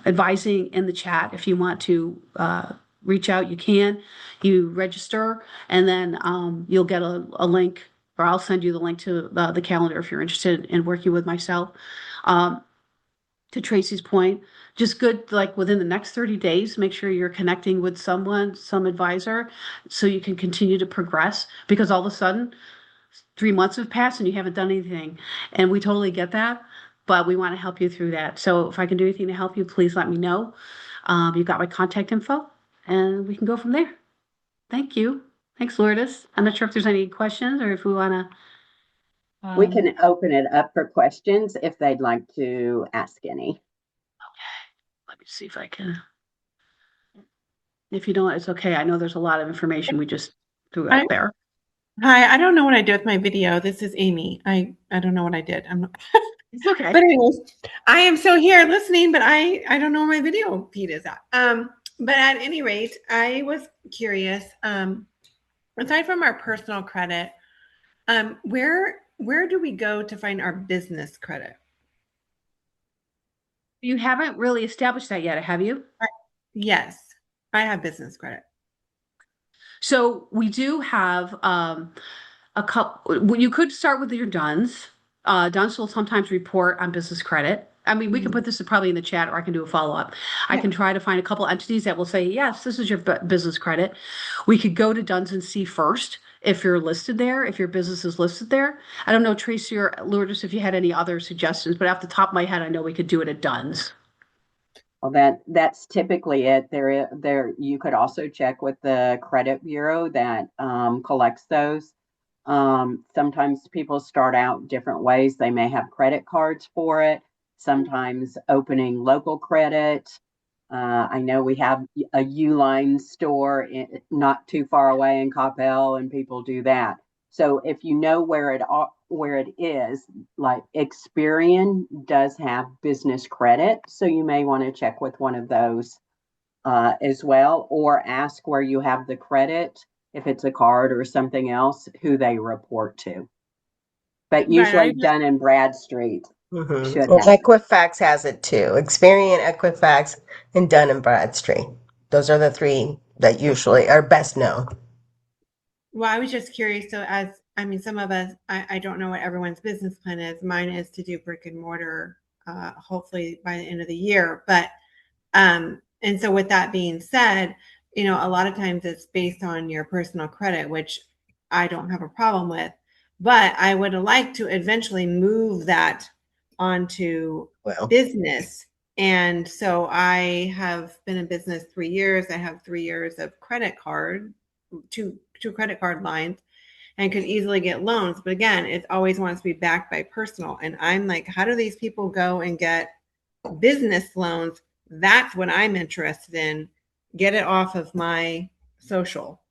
advising in the chat. If you want to reach out, you can. You register, and then you'll get a link, or I'll send you the link to the calendar if you're interested in working with myself. To Tracy's point, just good, like within the next 30 days, make sure you're connecting with someone, some advisor, so you can continue to progress, because all of a sudden 3 months have passed and you haven't done anything. And we totally get that, but we want to help you through that. So if I can do anything to help you, please let me know. You've got my contact info, and we can go from there. Thank you. Thanks, Lourdes. I'm not sure if there's any questions or if we want to. We can open it up for questions if they'd like to ask any. Okay, let me see if I can. If you don't, it's okay. I know there's a lot of information we just threw out there. Hi, I don't know what I did with my video. This is Amy. I don't know what I did. I'm not. It's okay. But anyways, I am still here listening, but I don't know where my video feed is at. But at any rate, I was curious. Aside from our personal credit, where do we go to find our business credit? You haven't really established that yet, have you? Yes, I have business credit. So we do have a couple. You could start with your DUNS. DUNS will sometimes report on business credit. I mean, we can put this probably in the chat, or I can do a follow-up. I can try to find a couple entities that will say, yes, this is your business credit. We could go to DUNS and see first if you're listed there, if your business is listed there. I don't know, Tracy or Lourdes, if you had any other suggestions, but off the top of my head, I know we could do it at DUNS. Well, that's typically it. There, you could also check with the credit bureau that collects those. Sometimes people start out different ways. They may have credit cards for it. Sometimes opening local credit. I know we have a Uline store not too far away in Coppell, and people do that. So if you know where it is, like Experian does have business credit, so you may want to check with one of those as well, or ask where you have the credit, if it's a card or something else, who they report to. But usually Dun & Bradstreet should And have. Equifax has it too. Experian, Equifax, and Dun & Bradstreet. Those are the three that usually are best known. Well, I was just curious. So some of us, I don't know what everyone's business plan is. Mine is to do brick and mortar, hopefully by the end of the year. But, and so with that being said, a lot of times it's based on your personal credit, which I don't have a problem with, but I would like to eventually move that onto business. And so I have been in business 3 years. I have 3 years of credit card, two credit card lines, and could easily get loans. But again, it always wants to be backed by personal. And I'm like, how do these people go and get business loans? That's what I'm interested in. Get it off of my social.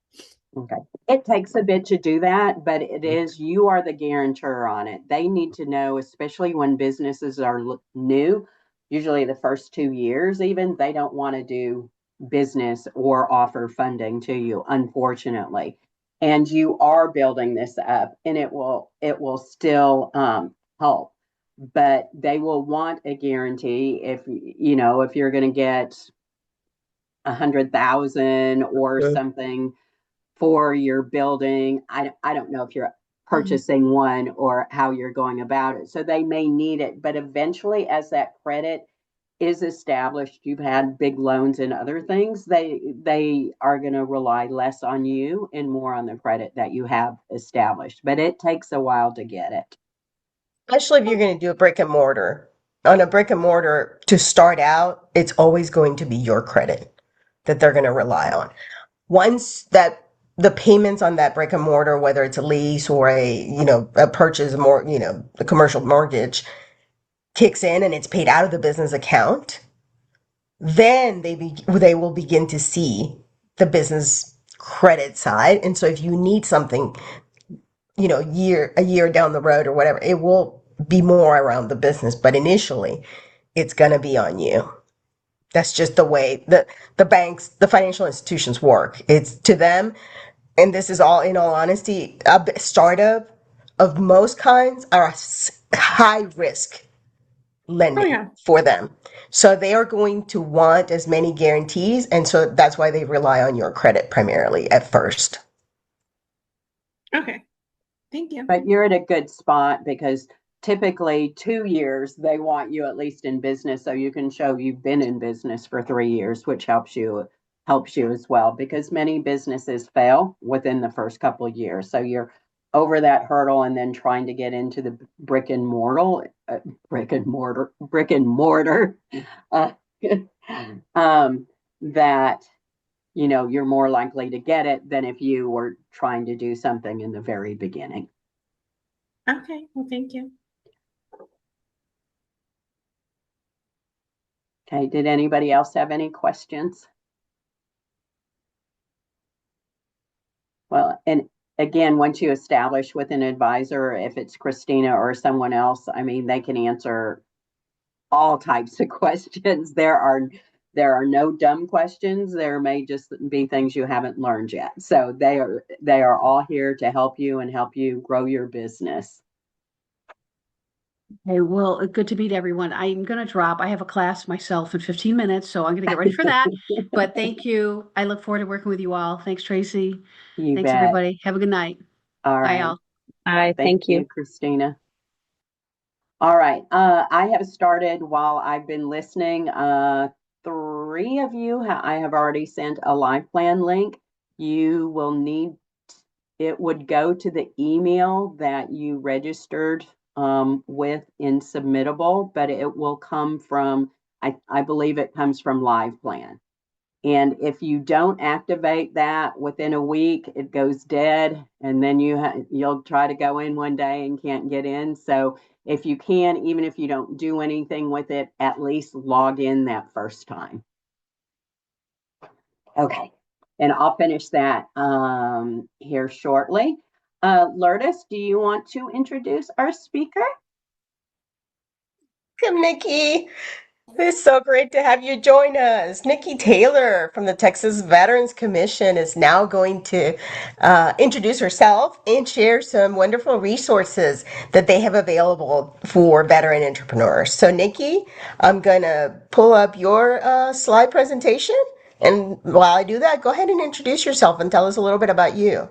Okay. It takes a bit to do that, but you are the guarantor on it. They need to know, especially when businesses are new, usually the first 2 years, even, they don't want to do business or offer funding to you, unfortunately. And you are building this up, and it will still help, but they will want a guarantee if you're going to get 100,000 or something for your building. I don't know if you're purchasing one or how you're going about it. So they may need it, but eventually, as that credit is established, you've had big loans and other things, they are going to rely less on you and more on the credit that you have established. But it takes a while to get it. Especially if you're going to do a brick and mortar. On a brick and mortar, to start out, it's always going to be your credit that they're going to rely on. Once that the payments on that brick and mortar, whether it's a lease or a purchase, a commercial mortgage, kicks in and it's paid out of the business account, then they will begin to see the business credit side. And so if you need something, a year down the road or whatever, it will be more around the business, but initially it's going to be on you. That's just the way the banks, the financial institutions work. It's to them, and this is all in all honesty, a startup of most kinds are high risk Oh, lending yeah. for them. So they are going to want as many guarantees. And so that's why they rely on your credit primarily at first. Okay. Thank you. But you're at a good spot because typically 2 years they want you at least in business, so you can show you've been in business for 3 years, which helps you as well, because many businesses fail within the first couple of years. So you're over that hurdle, and then trying to get into the brick and mortar, uh, that you're more likely to get it than if you were trying to do something in the very beginning. Okay. Well, thank you. Okay, did anybody else have any questions? Well, and again, once you establish with an advisor, if it's Christina or someone else, I mean, they can answer all types of questions. There are no dumb questions. There may just be things you haven't learned yet. So they are all here to help you and help you grow your business. Okay, well, good to meet everyone. I'm going to drop. I have a class myself in 15 minutes, so I'm going to get ready for that. But thank you. I look forward to working with you all. Thanks, Tracy. You Thanks, bet. everybody. Have a good night. All Bye, right. all. Hi, thank you. Christina. All right. I have started while I've been listening. 3 of you, I have already sent a life plan link. You will need, it would go to the email that you registered with in Submittable, but it will come from, I believe it comes from Live Plan. And if you don't activate that within a week, it goes dead, and then you'll try to go in one day and can't get in. So if you can, even if you don't do anything with it, at least log in that first time. Okay, and I'll finish that here shortly. Lourdes, do you want to introduce our speaker? Welcome, Nikki. It's so great to have you join us. Nikki Taylor from the Texas Veterans Commission is now going to introduce herself and share some wonderful resources that they have available for veteran entrepreneurs. So, Nikki, I'm going to pull up your slide presentation. And while I do that, go ahead and introduce yourself and tell us a little bit about you.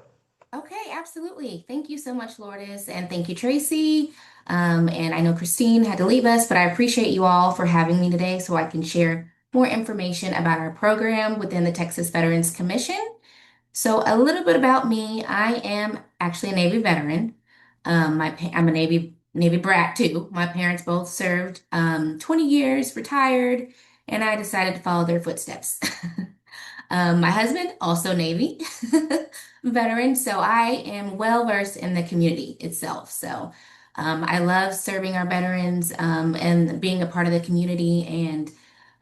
Okay, absolutely. Thank you so much, Lourdes, and thank you, Tracy. And I know Christine had to leave us, but I appreciate you all for having me today so I can share more information about our program within the Texas Veterans Commission. So, a little bit about me. I am actually a Navy veteran. I'm a Navy brat too. My parents both served 20 years, retired, and I decided to follow their footsteps. My husband, also Navy veteran, so I am well versed in the community itself. So I love serving our veterans and being a part of the community. And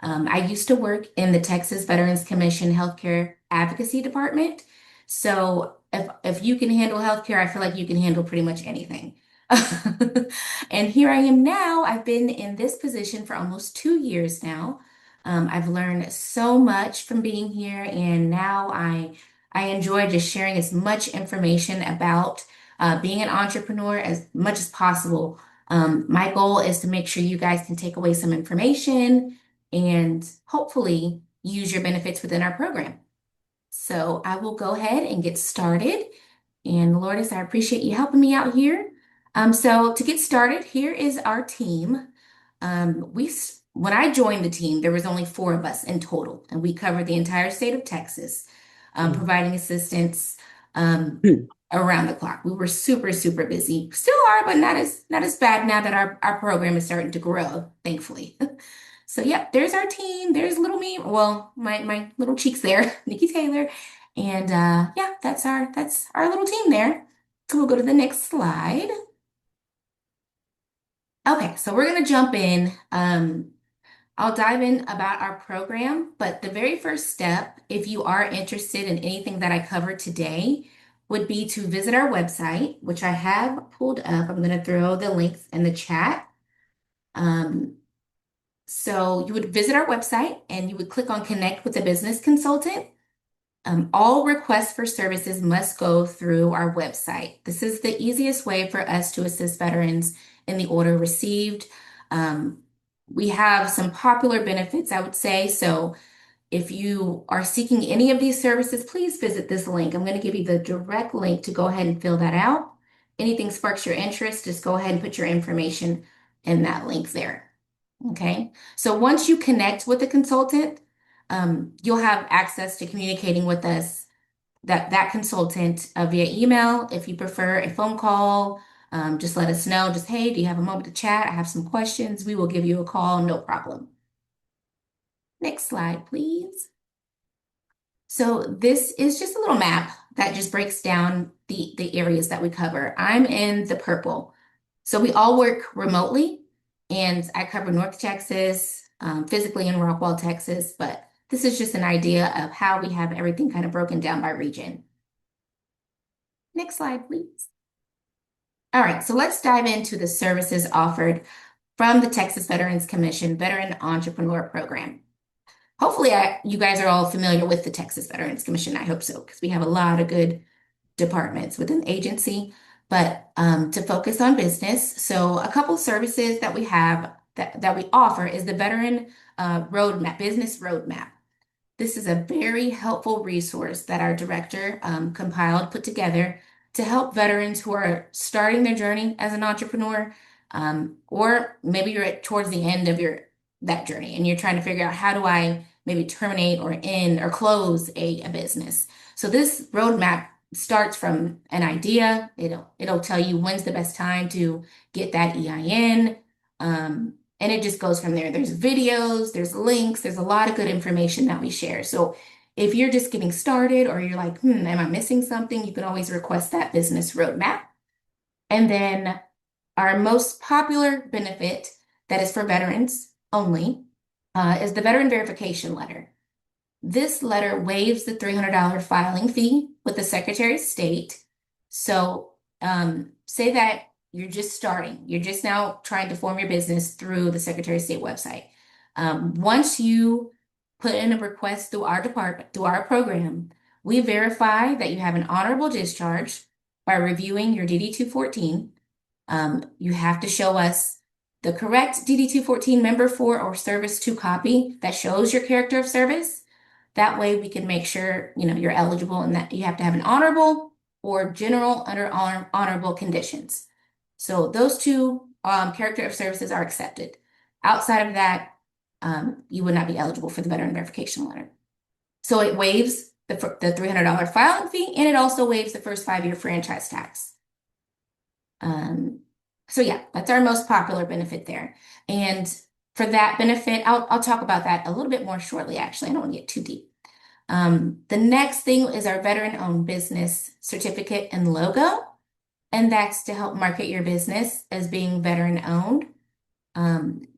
I used to work in the Texas Veterans Commission Healthcare Advocacy Department. So if you can handle healthcare, I feel like you can handle pretty much anything. And here I am now. I've been in this position for almost 2 years now. I've learned so much from being here, and now I enjoy just sharing as much information about being an entrepreneur as much as possible. My goal is to make sure you guys can take away some information and hopefully use your benefits within our program. So I will go ahead and get started. And Lourdes, I appreciate you helping me out here. So to get started, here is our team. When I joined the team, there was only 4 of us in total, and we covered the entire state of Texas, providing assistance around the clock. We were super, super busy. Still are, but not as bad now that our program is starting to grow, thankfully. So yep, there's our team. There's little me. Well, my little cheeks there, Nikki Taylor. And yeah, that's our little team there. So we'll go to the next slide. Okay, so we're gonna jump in. I'll dive in about our program, but the very first step, if you are interested in anything that I covered today, would be to visit our website, which I have pulled up. I'm gonna throw the links in the chat. Um, so you would visit our website and you would click on Connect with a Business Consultant. All requests for services must go through our website. This is the easiest way for us to assist veterans in the order received. Um, we have some popular benefits, I would say. So if you are seeking any of these services, please visit this link. I'm going to give you the direct link to go ahead and fill that out. Anything sparks your interest, just go ahead and put your information in that link there. Okay. So once you connect with the consultant, you'll have access to communicating with us, that consultant via email. If you prefer a phone call, just let us know. Just, hey, do you have a moment to chat? I have some questions. We will give you a call, no problem. Next slide, please. So this is just a little map that just breaks down the areas that we cover. I'm in the purple. So we all work remotely, and I cover North Texas, physically in Rockwall, Texas, but this is just an idea of how we have everything kind of broken down by region. Next slide, please. All right, so let's dive into the services offered from the Texas Veterans Commission Veteran Entrepreneur Program. Hopefully, you guys are all familiar with the Texas Veterans Commission. I hope so, because we have a lot of good departments within the agency. But to focus on business, so a couple services that we have that we offer is the Veteran Roadmap, Business Roadmap. This is a very helpful resource that our director put together to help veterans who are starting their journey as an entrepreneur, or maybe you're towards the end of that journey and you're trying to figure out how do I maybe terminate or end or close a business. So this roadmap starts from an idea. It'll tell you when's the best time to get that EIN. And it just goes from there. There's videos, there's links, there's a lot of good information that we share. So if you're just getting started or you're like, am I missing something? You can always request that business roadmap. And then our most popular benefit that is for veterans only is the Veteran Verification Letter. This letter waives the $300 filing fee with the Secretary of State. So say that you're just starting, you're just now trying to form your business through the Secretary of State website. Once you put in a request through our department, through our program, we verify that you have an honorable discharge by reviewing your DD-214. You have to show us the correct DD-214 member for or service to copy that shows your character of service. That way we can make sure, you're eligible and that you have to have an honorable or general under honorable conditions. So those two character of services are accepted. Outside of that, you would not be eligible for the Veteran Verification Letter. So it waives the $300 filing fee, and it also waives the first 5-year franchise tax. So yeah, that's our most popular benefit there. And for that benefit, I'll talk about that a little bit more shortly, actually. I don't want to get too deep. The next thing is our veteran-owned business certificate and logo. And that's to help market your business as being veteran-owned.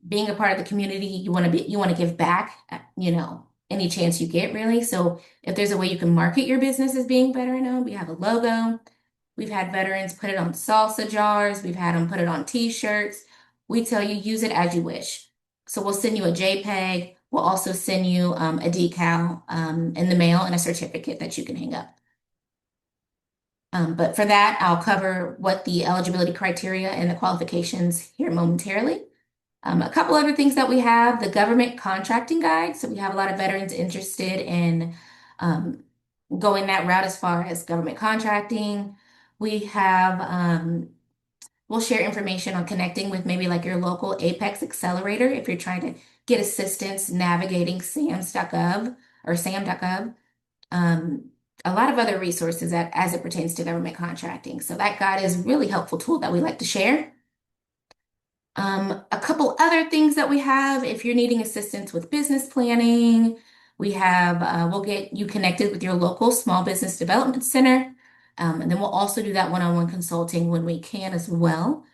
Being a part of the community, you want to give back, any chance you get, really. So if there's a way you can market your business as being veteran-owned, we have a logo. We've had veterans put it on salsa jars. We've had them put it on T-shirts. We tell you, use it as you wish. So we'll send you a JPEG. We'll also send you a decal in the mail and a certificate that you can hang up. But for that, I'll cover what the eligibility criteria and the qualifications here momentarily. A couple other things that we have, the government contracting guide. So we have a lot of veterans interested in going that route as far as government contracting. We have, we'll share information on connecting with maybe like your local Apex Accelerator if you're trying to get assistance navigating SAMS.gov or SAM.gov. A lot of other resources as it pertains to government contracting. So that guide is a really helpful tool that we like to share. A couple other things that we have, if you're needing assistance with business planning, we have, we'll get you connected with your local small business development center. And then we'll also do that one-on-one consulting when we can as well.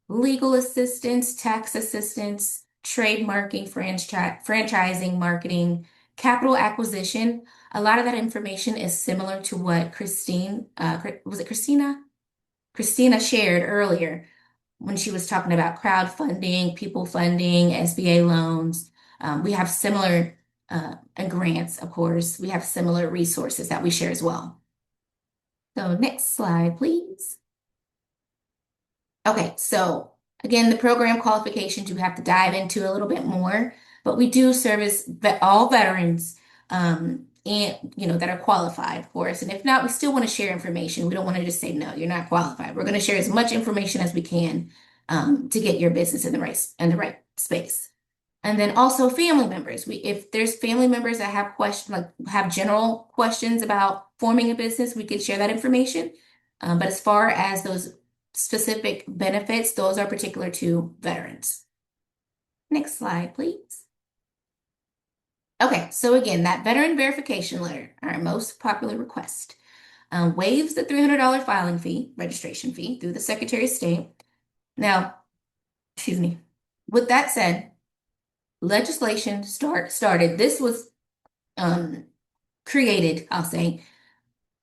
legal assistance, tax assistance, trademarking, franchising, marketing, capital acquisition. A lot of that information is similar to what was it Christina? Christina shared earlier when she was talking about crowdfunding, people funding, SBA loans. We have similar, and grants, of course, we have similar resources that we share as well. So next slide, please. Okay, so again, the program qualifications you have to dive into a little bit more, but we do service all veterans, and that are qualified, of course. And if not, we still want to share information. We don't want to just say, no, you're not qualified. We're going to share as much information as we can, to get your business in the right space. And then also family members. If there's family members that have questions, like have general questions about forming a business, we can share that information. But as far as those specific benefits, those are particular to veterans. Next slide, please. Okay, so again, that veteran verification letter, our most popular request, waives the $300 filing fee, registration fee through the Secretary of State. Now, excuse me, with that said, legislation started, this was created, I'll say,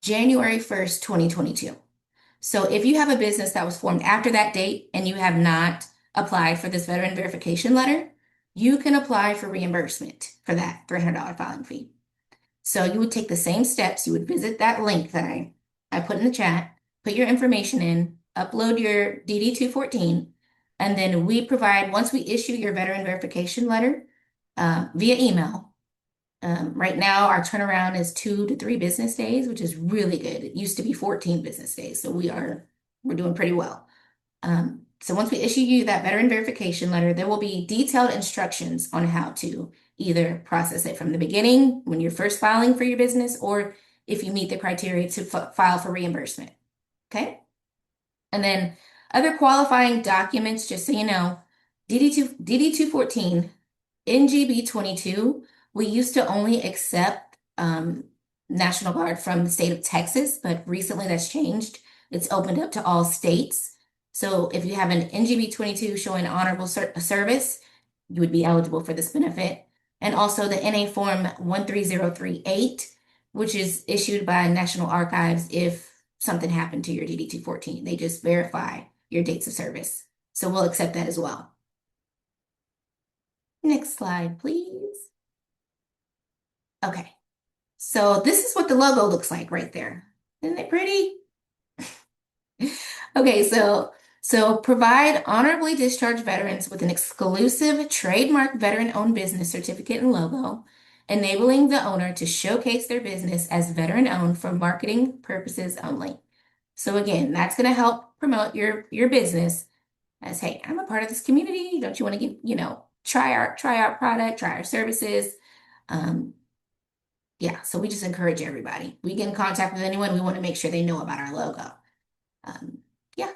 January 1st, 2022. So if you have a business that was formed after that date and you have not applied for this veteran verification letter, you can apply for reimbursement for that $300 filing fee. So you would take the same steps. You would visit that link that I put in the chat, put your information in, upload your DD-214, and then we provide, once we issue your veteran verification letter via email. Right now, our turnaround is 2 to 3 business days, which is really good. It used to be 14 business days, so we're doing pretty well. So once we issue you that veteran verification letter, there will be detailed instructions on how to either process it from the beginning when you're first filing for your business, or if you meet the criteria to file for reimbursement. Okay? And then other qualifying documents, just so you know, DD-214, NGB 22, we used to only accept National Guard from the state of Texas, but recently that's changed. It's opened up to all states. So if you have an NGB 22 showing honorable service, you would be eligible for this benefit. And also the NA Form 13038, which is issued by National Archives if something happened to your DD-214. They just verify your dates of service. So we'll accept that as well. Next slide, please. Okay, so this is what the logo looks like right there. Isn't it pretty? Okay, so provide honorably discharged veterans with an exclusive trademark veteran-owned business certificate and logo, enabling the owner to showcase their business as veteran-owned for marketing purposes only. So again, that's going to help promote your business as, hey, I'm a part of this community. Don't you want to get, try our product, try our services? Yeah, so we just encourage everybody. We get in contact with anyone, we want to make sure they know about our logo. Yeah,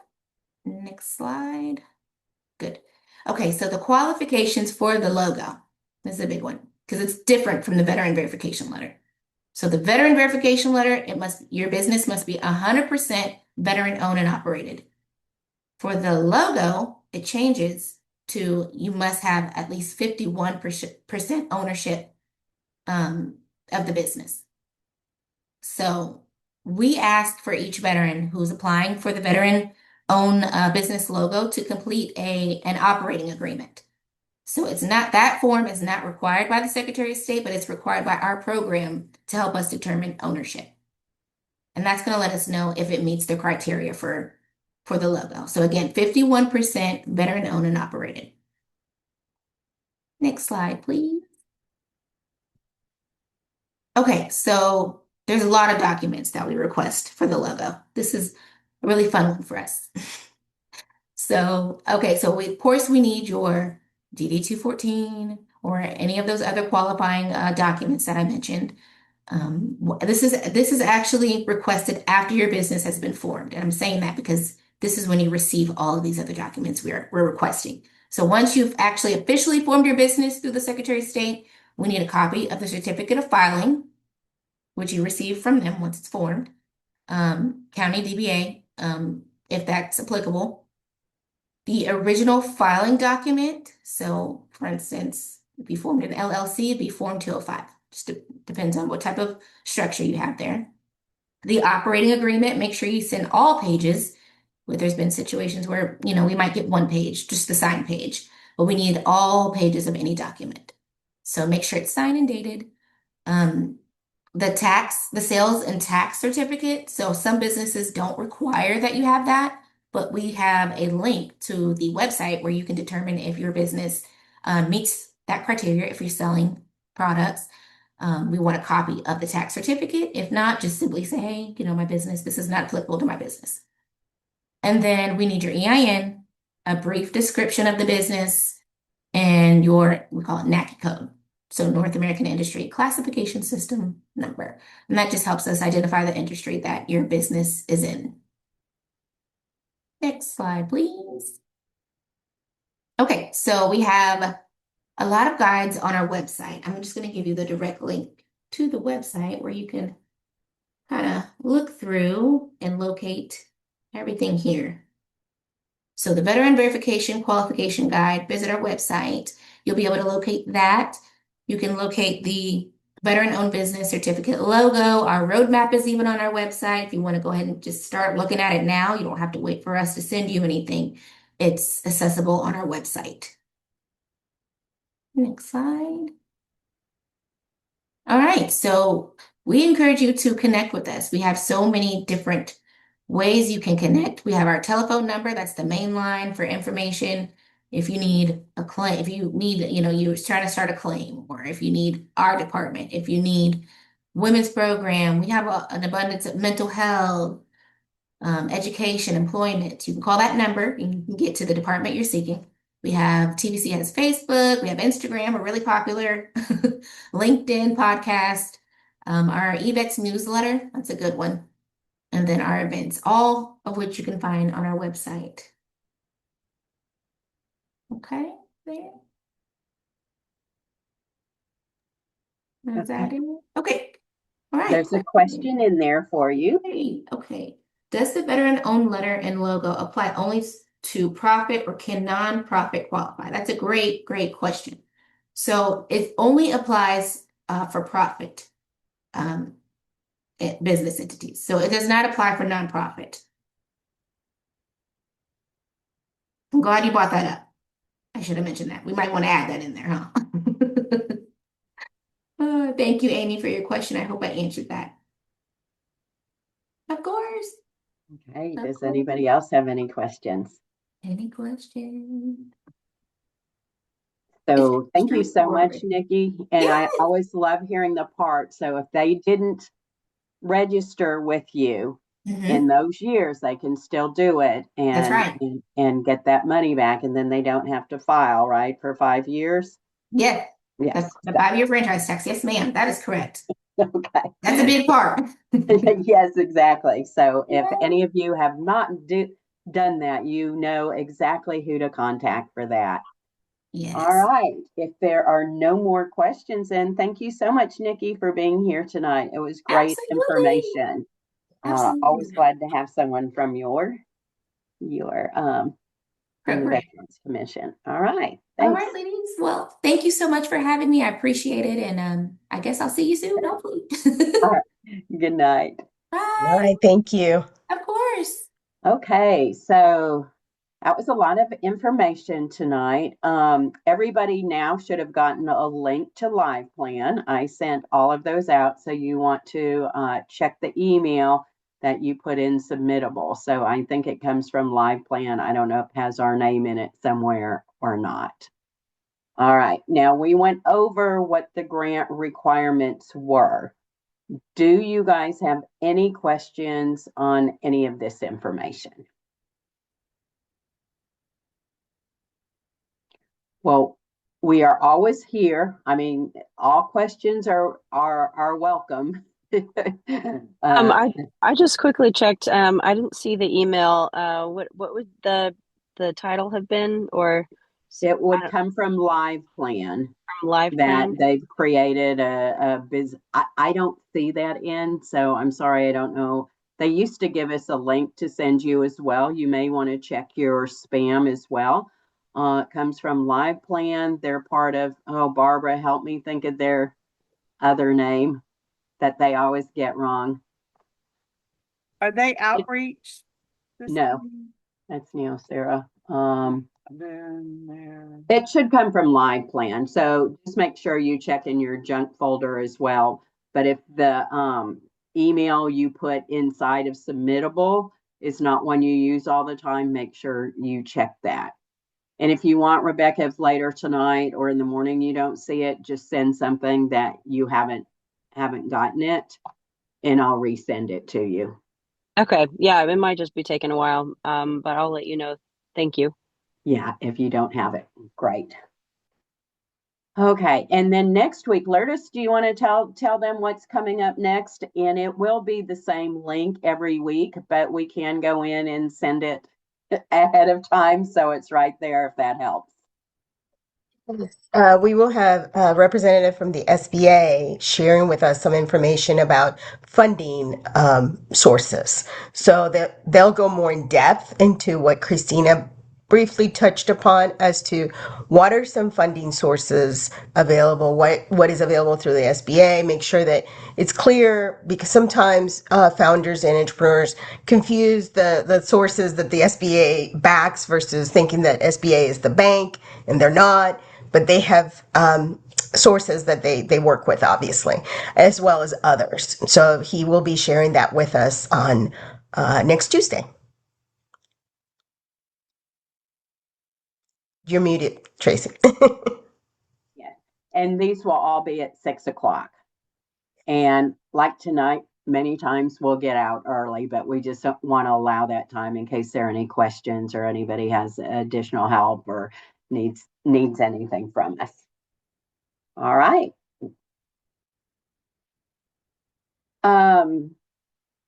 next slide. Good. Okay, so the qualifications for the logo. This is a big one because it's different from the veteran verification letter. So the veteran verification letter, your business must be 100% veteran owned and operated. For the logo, it changes to you must have at least 51% ownership of the business. So we ask for each veteran who's applying for the veteran-owned business logo to complete an operating agreement. So that form is not required by the Secretary of State, but it's required by our program to help us determine ownership. And that's going to let us know if it meets the criteria for the logo. So again, 51% veteran-owned and operated. Next slide, please. Okay, so there's a lot of documents that we request for the logo. This is a really fun one for us. So, okay, so of course we need your DD-214 or any of those other qualifying documents that I mentioned. This is actually requested after your business has been formed. And I'm saying that because this is when you receive all of these other documents we're requesting. So once you've actually officially formed your business through the Secretary of State, we need a copy of the certificate of filing, which you receive from them once it's formed, county DBA, if that's applicable, the original filing document. So for instance, if you formed an LLC, it'd be Form 205. Just depends on what type of structure you have there. The operating agreement, make sure you send all pages. Where there's been situations where, we might get one page, just the signed page, but we need all pages of any document. So make sure it's signed and dated. The sales and tax certificate. So some businesses don't require that you have that, but we have a link to the website where you can determine if your business meets that criteria if you're selling products. We want a copy of the tax certificate. If not, just simply say, hey, my business, this is not applicable to my business. And then we need your EIN, a brief description of the business, and we call it NACI code. So North American Industry Classification System number. And that just helps us identify the industry that your business is in. Next slide, please. Okay, so we have a lot of guides on our website. I'm just going to give you the direct link to the website where you can kind of look through and locate everything here. So the Veteran Verification Qualification Guide, visit our website. You'll be able to locate that. You can locate the Veteran-Owned Business Certificate logo. Our roadmap is even on our website. If you want to go ahead and just start looking at it now, you don't have to wait for us to send you anything. It's accessible on our website. Next slide. All right, so we encourage you to connect with us. We have so many different ways you can connect. We have our telephone number. That's the main line for information. If you need a claim, if you need, you're trying to start a claim, or if you need our department, if you need women's program, we have an abundance of mental health, education, employment. You can call that number and you can get to the department you're seeking. We have TVC has Facebook, we have Instagram, we're really popular, LinkedIn, podcast, our EVEX newsletter, that's a good one. And then our events, all of which you can find on our website. Okay, there. Is that it? Okay, all right. There's a question in there for you. Okay. Does the veteran-owned letter and logo apply only to profit, or can non-profit qualify? That's a great question. So it only applies for profit business entities. So it does not apply for nonprofit. I'm glad you brought that up. I should have mentioned that. We might want to add that in there, huh? Thank you, Amy, for your question. I hope I answered that. Of course. Okay, does anybody else have any questions? Any questions? So thank you so much, Straightforward. Nikki. And I Yes. always love hearing the part. So if they didn't register with you in those years, they can still do it That's right. and get that money back. And then they don't have to file, right, for 5 years? Yeah. Yes. The 5-year franchise tax. Yes, ma'am. That is correct. Okay. That's a big part. Yes, exactly. So if Yeah. any of you have not done that, you know exactly who to contact for that. Yes. All right. If there are no more questions, then thank you so much, Nikki, for being here tonight. It was great Absolutely. information. Absolutely. Always glad to have someone from your from the Program. Veterans Commission. All right. All Thanks. right, ladies. Well, thank you so much for having me. I appreciate it. And I guess I'll see you soon, hopefully. All right. Good night. Bye. All right, thank you. Of course. Okay, so that was a lot of information tonight. Everybody now should have gotten a link to LivePlan. I sent all of those out, so you want to check the email that you put in submittable. So I think it comes from LivePlan. I don't know if it has our name in it somewhere or not. All right, now we went over what the grant requirements were. Do you guys have any questions on any of this information? Well, we are always here. I mean, all questions are welcome. I just quickly checked. I didn't see the email. What would the title have been, or it would come from LivePlan. from LivePlan? That they've created a biz. I don't see that in, so I'm sorry, I don't know They used to give us a link to send you as well. You may want to check your spam as well. It comes from Live Plan. They're part of, oh, Barbara, help me think of their other name that they always get wrong. Are they outreach? No. That's Neosera. Then It should come from Live Plan. So just make sure you check in your junk folder as well. But if the email you put inside of Submittable is not one you use all the time, make sure you check that. And if you want, Rebecca, if later tonight or in the morning you don't see it, just send something that you haven't gotten it, and I'll resend it to you. Okay. Yeah, it might just be taking a while. But I'll let you know. Thank you. Yeah, if you don't have it. Great. Okay, and then next week, Lourdes, do you want to tell them what's coming up next? And it will be the same link every week, but we can go in and send it ahead of time, so it's right there if that helps. We will have a representative from the SBA sharing with us some information about funding sources. So that they'll go more in depth into what Christina briefly touched upon as to what are some funding sources available, what is available through the SBA, make sure that it's clear, because sometimes founders and entrepreneurs confuse the sources that the SBA backs versus thinking that SBA is the bank, and they're not. But they have sources that they work with, obviously, as well as others. So he will be sharing that with us on next Tuesday. You're muted, Tracy. Yeah, and these will all be at 6 o'clock. And like tonight, many times we'll get out early, but we just don't want to allow that time in case there are any questions or anybody has additional help or needs anything from us. All right.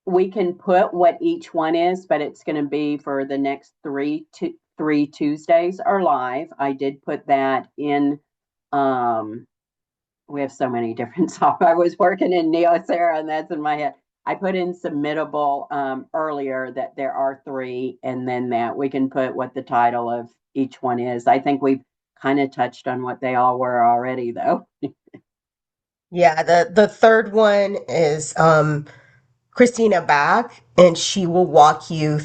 We can put what each one is, but it's going to be for the next three Tuesdays are live. I did put that in. We have so many different software. I was working in Neosera, and that's in my head. I put in Submittable earlier that there are 3, and then that we can put what the title of each one is. I think we've kind of touched on what they all were already, though. Yeah, the third one is Christina Back, and she will walk you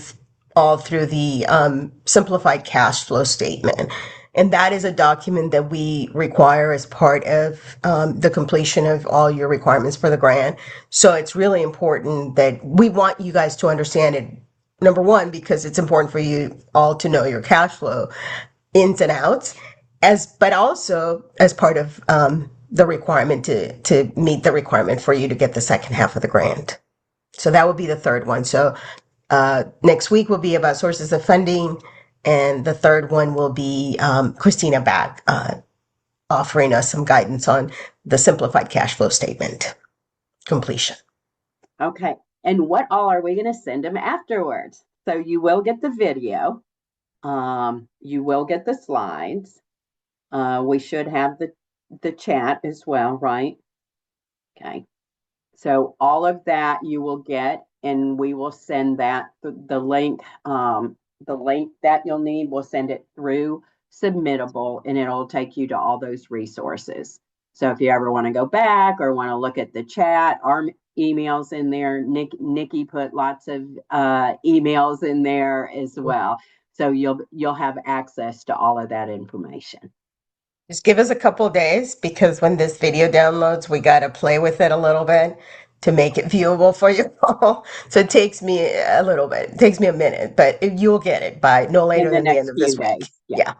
all through the simplified cash flow statement. And that is a document that we require as part of the completion of all your requirements for the grant. So it's really important that we want you guys to understand it. Number one, because it's important for you all to know your cash flow ins and outs, but also as part of the requirement to meet the requirement for you to get the second half of the grant. So that would be the third one. So next week will be about sources of funding, and the third one will be Christina Back offering us some guidance on the simplified cash flow statement completion. Okay. And what all are we going to send them afterwards? So you will get the video. You will get the slides. We should have the chat as well, right? Okay. So all of that you will get, and we will send that the link that you'll need. We'll send it through Submittable, and it'll take you to all those resources. So if you ever want to go back or want to look at the chat, our emails in there. Nikki put lots of emails in there as well. So you'll have access to all of that information. Just give us a couple of days, because when this video downloads, we got to play with it a little bit to make it viewable for you all. So it takes me a little bit. It takes me a minute, but you'll get it by no later than the end of this week. Yeah.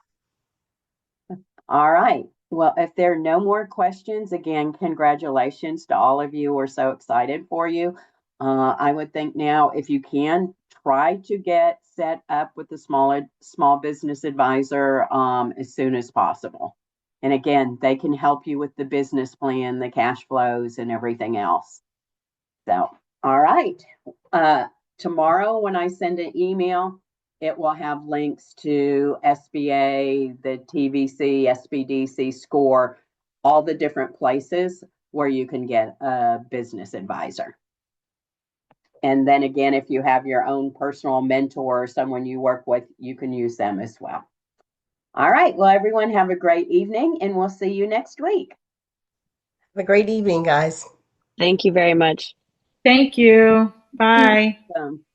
All right. Well, if there are no more questions, again, congratulations to all of you. We're so excited for you. I would think now, if you can, try to get set up with the small business advisor as soon as possible. And again, they can help you with the business plan, the cash flows, and everything else. So, all right. Tomorrow, when I send an email, it will have links to SBA, the TVC, SBDC score, all the different places where you can get a business advisor. And then again, if you have your own personal mentor or someone you work with, you can use them as well. All right. Well, everyone have a great evening, and we'll see you next week. Have a great evening, guys. Thank you very much. Thank you. Bye. Welcome.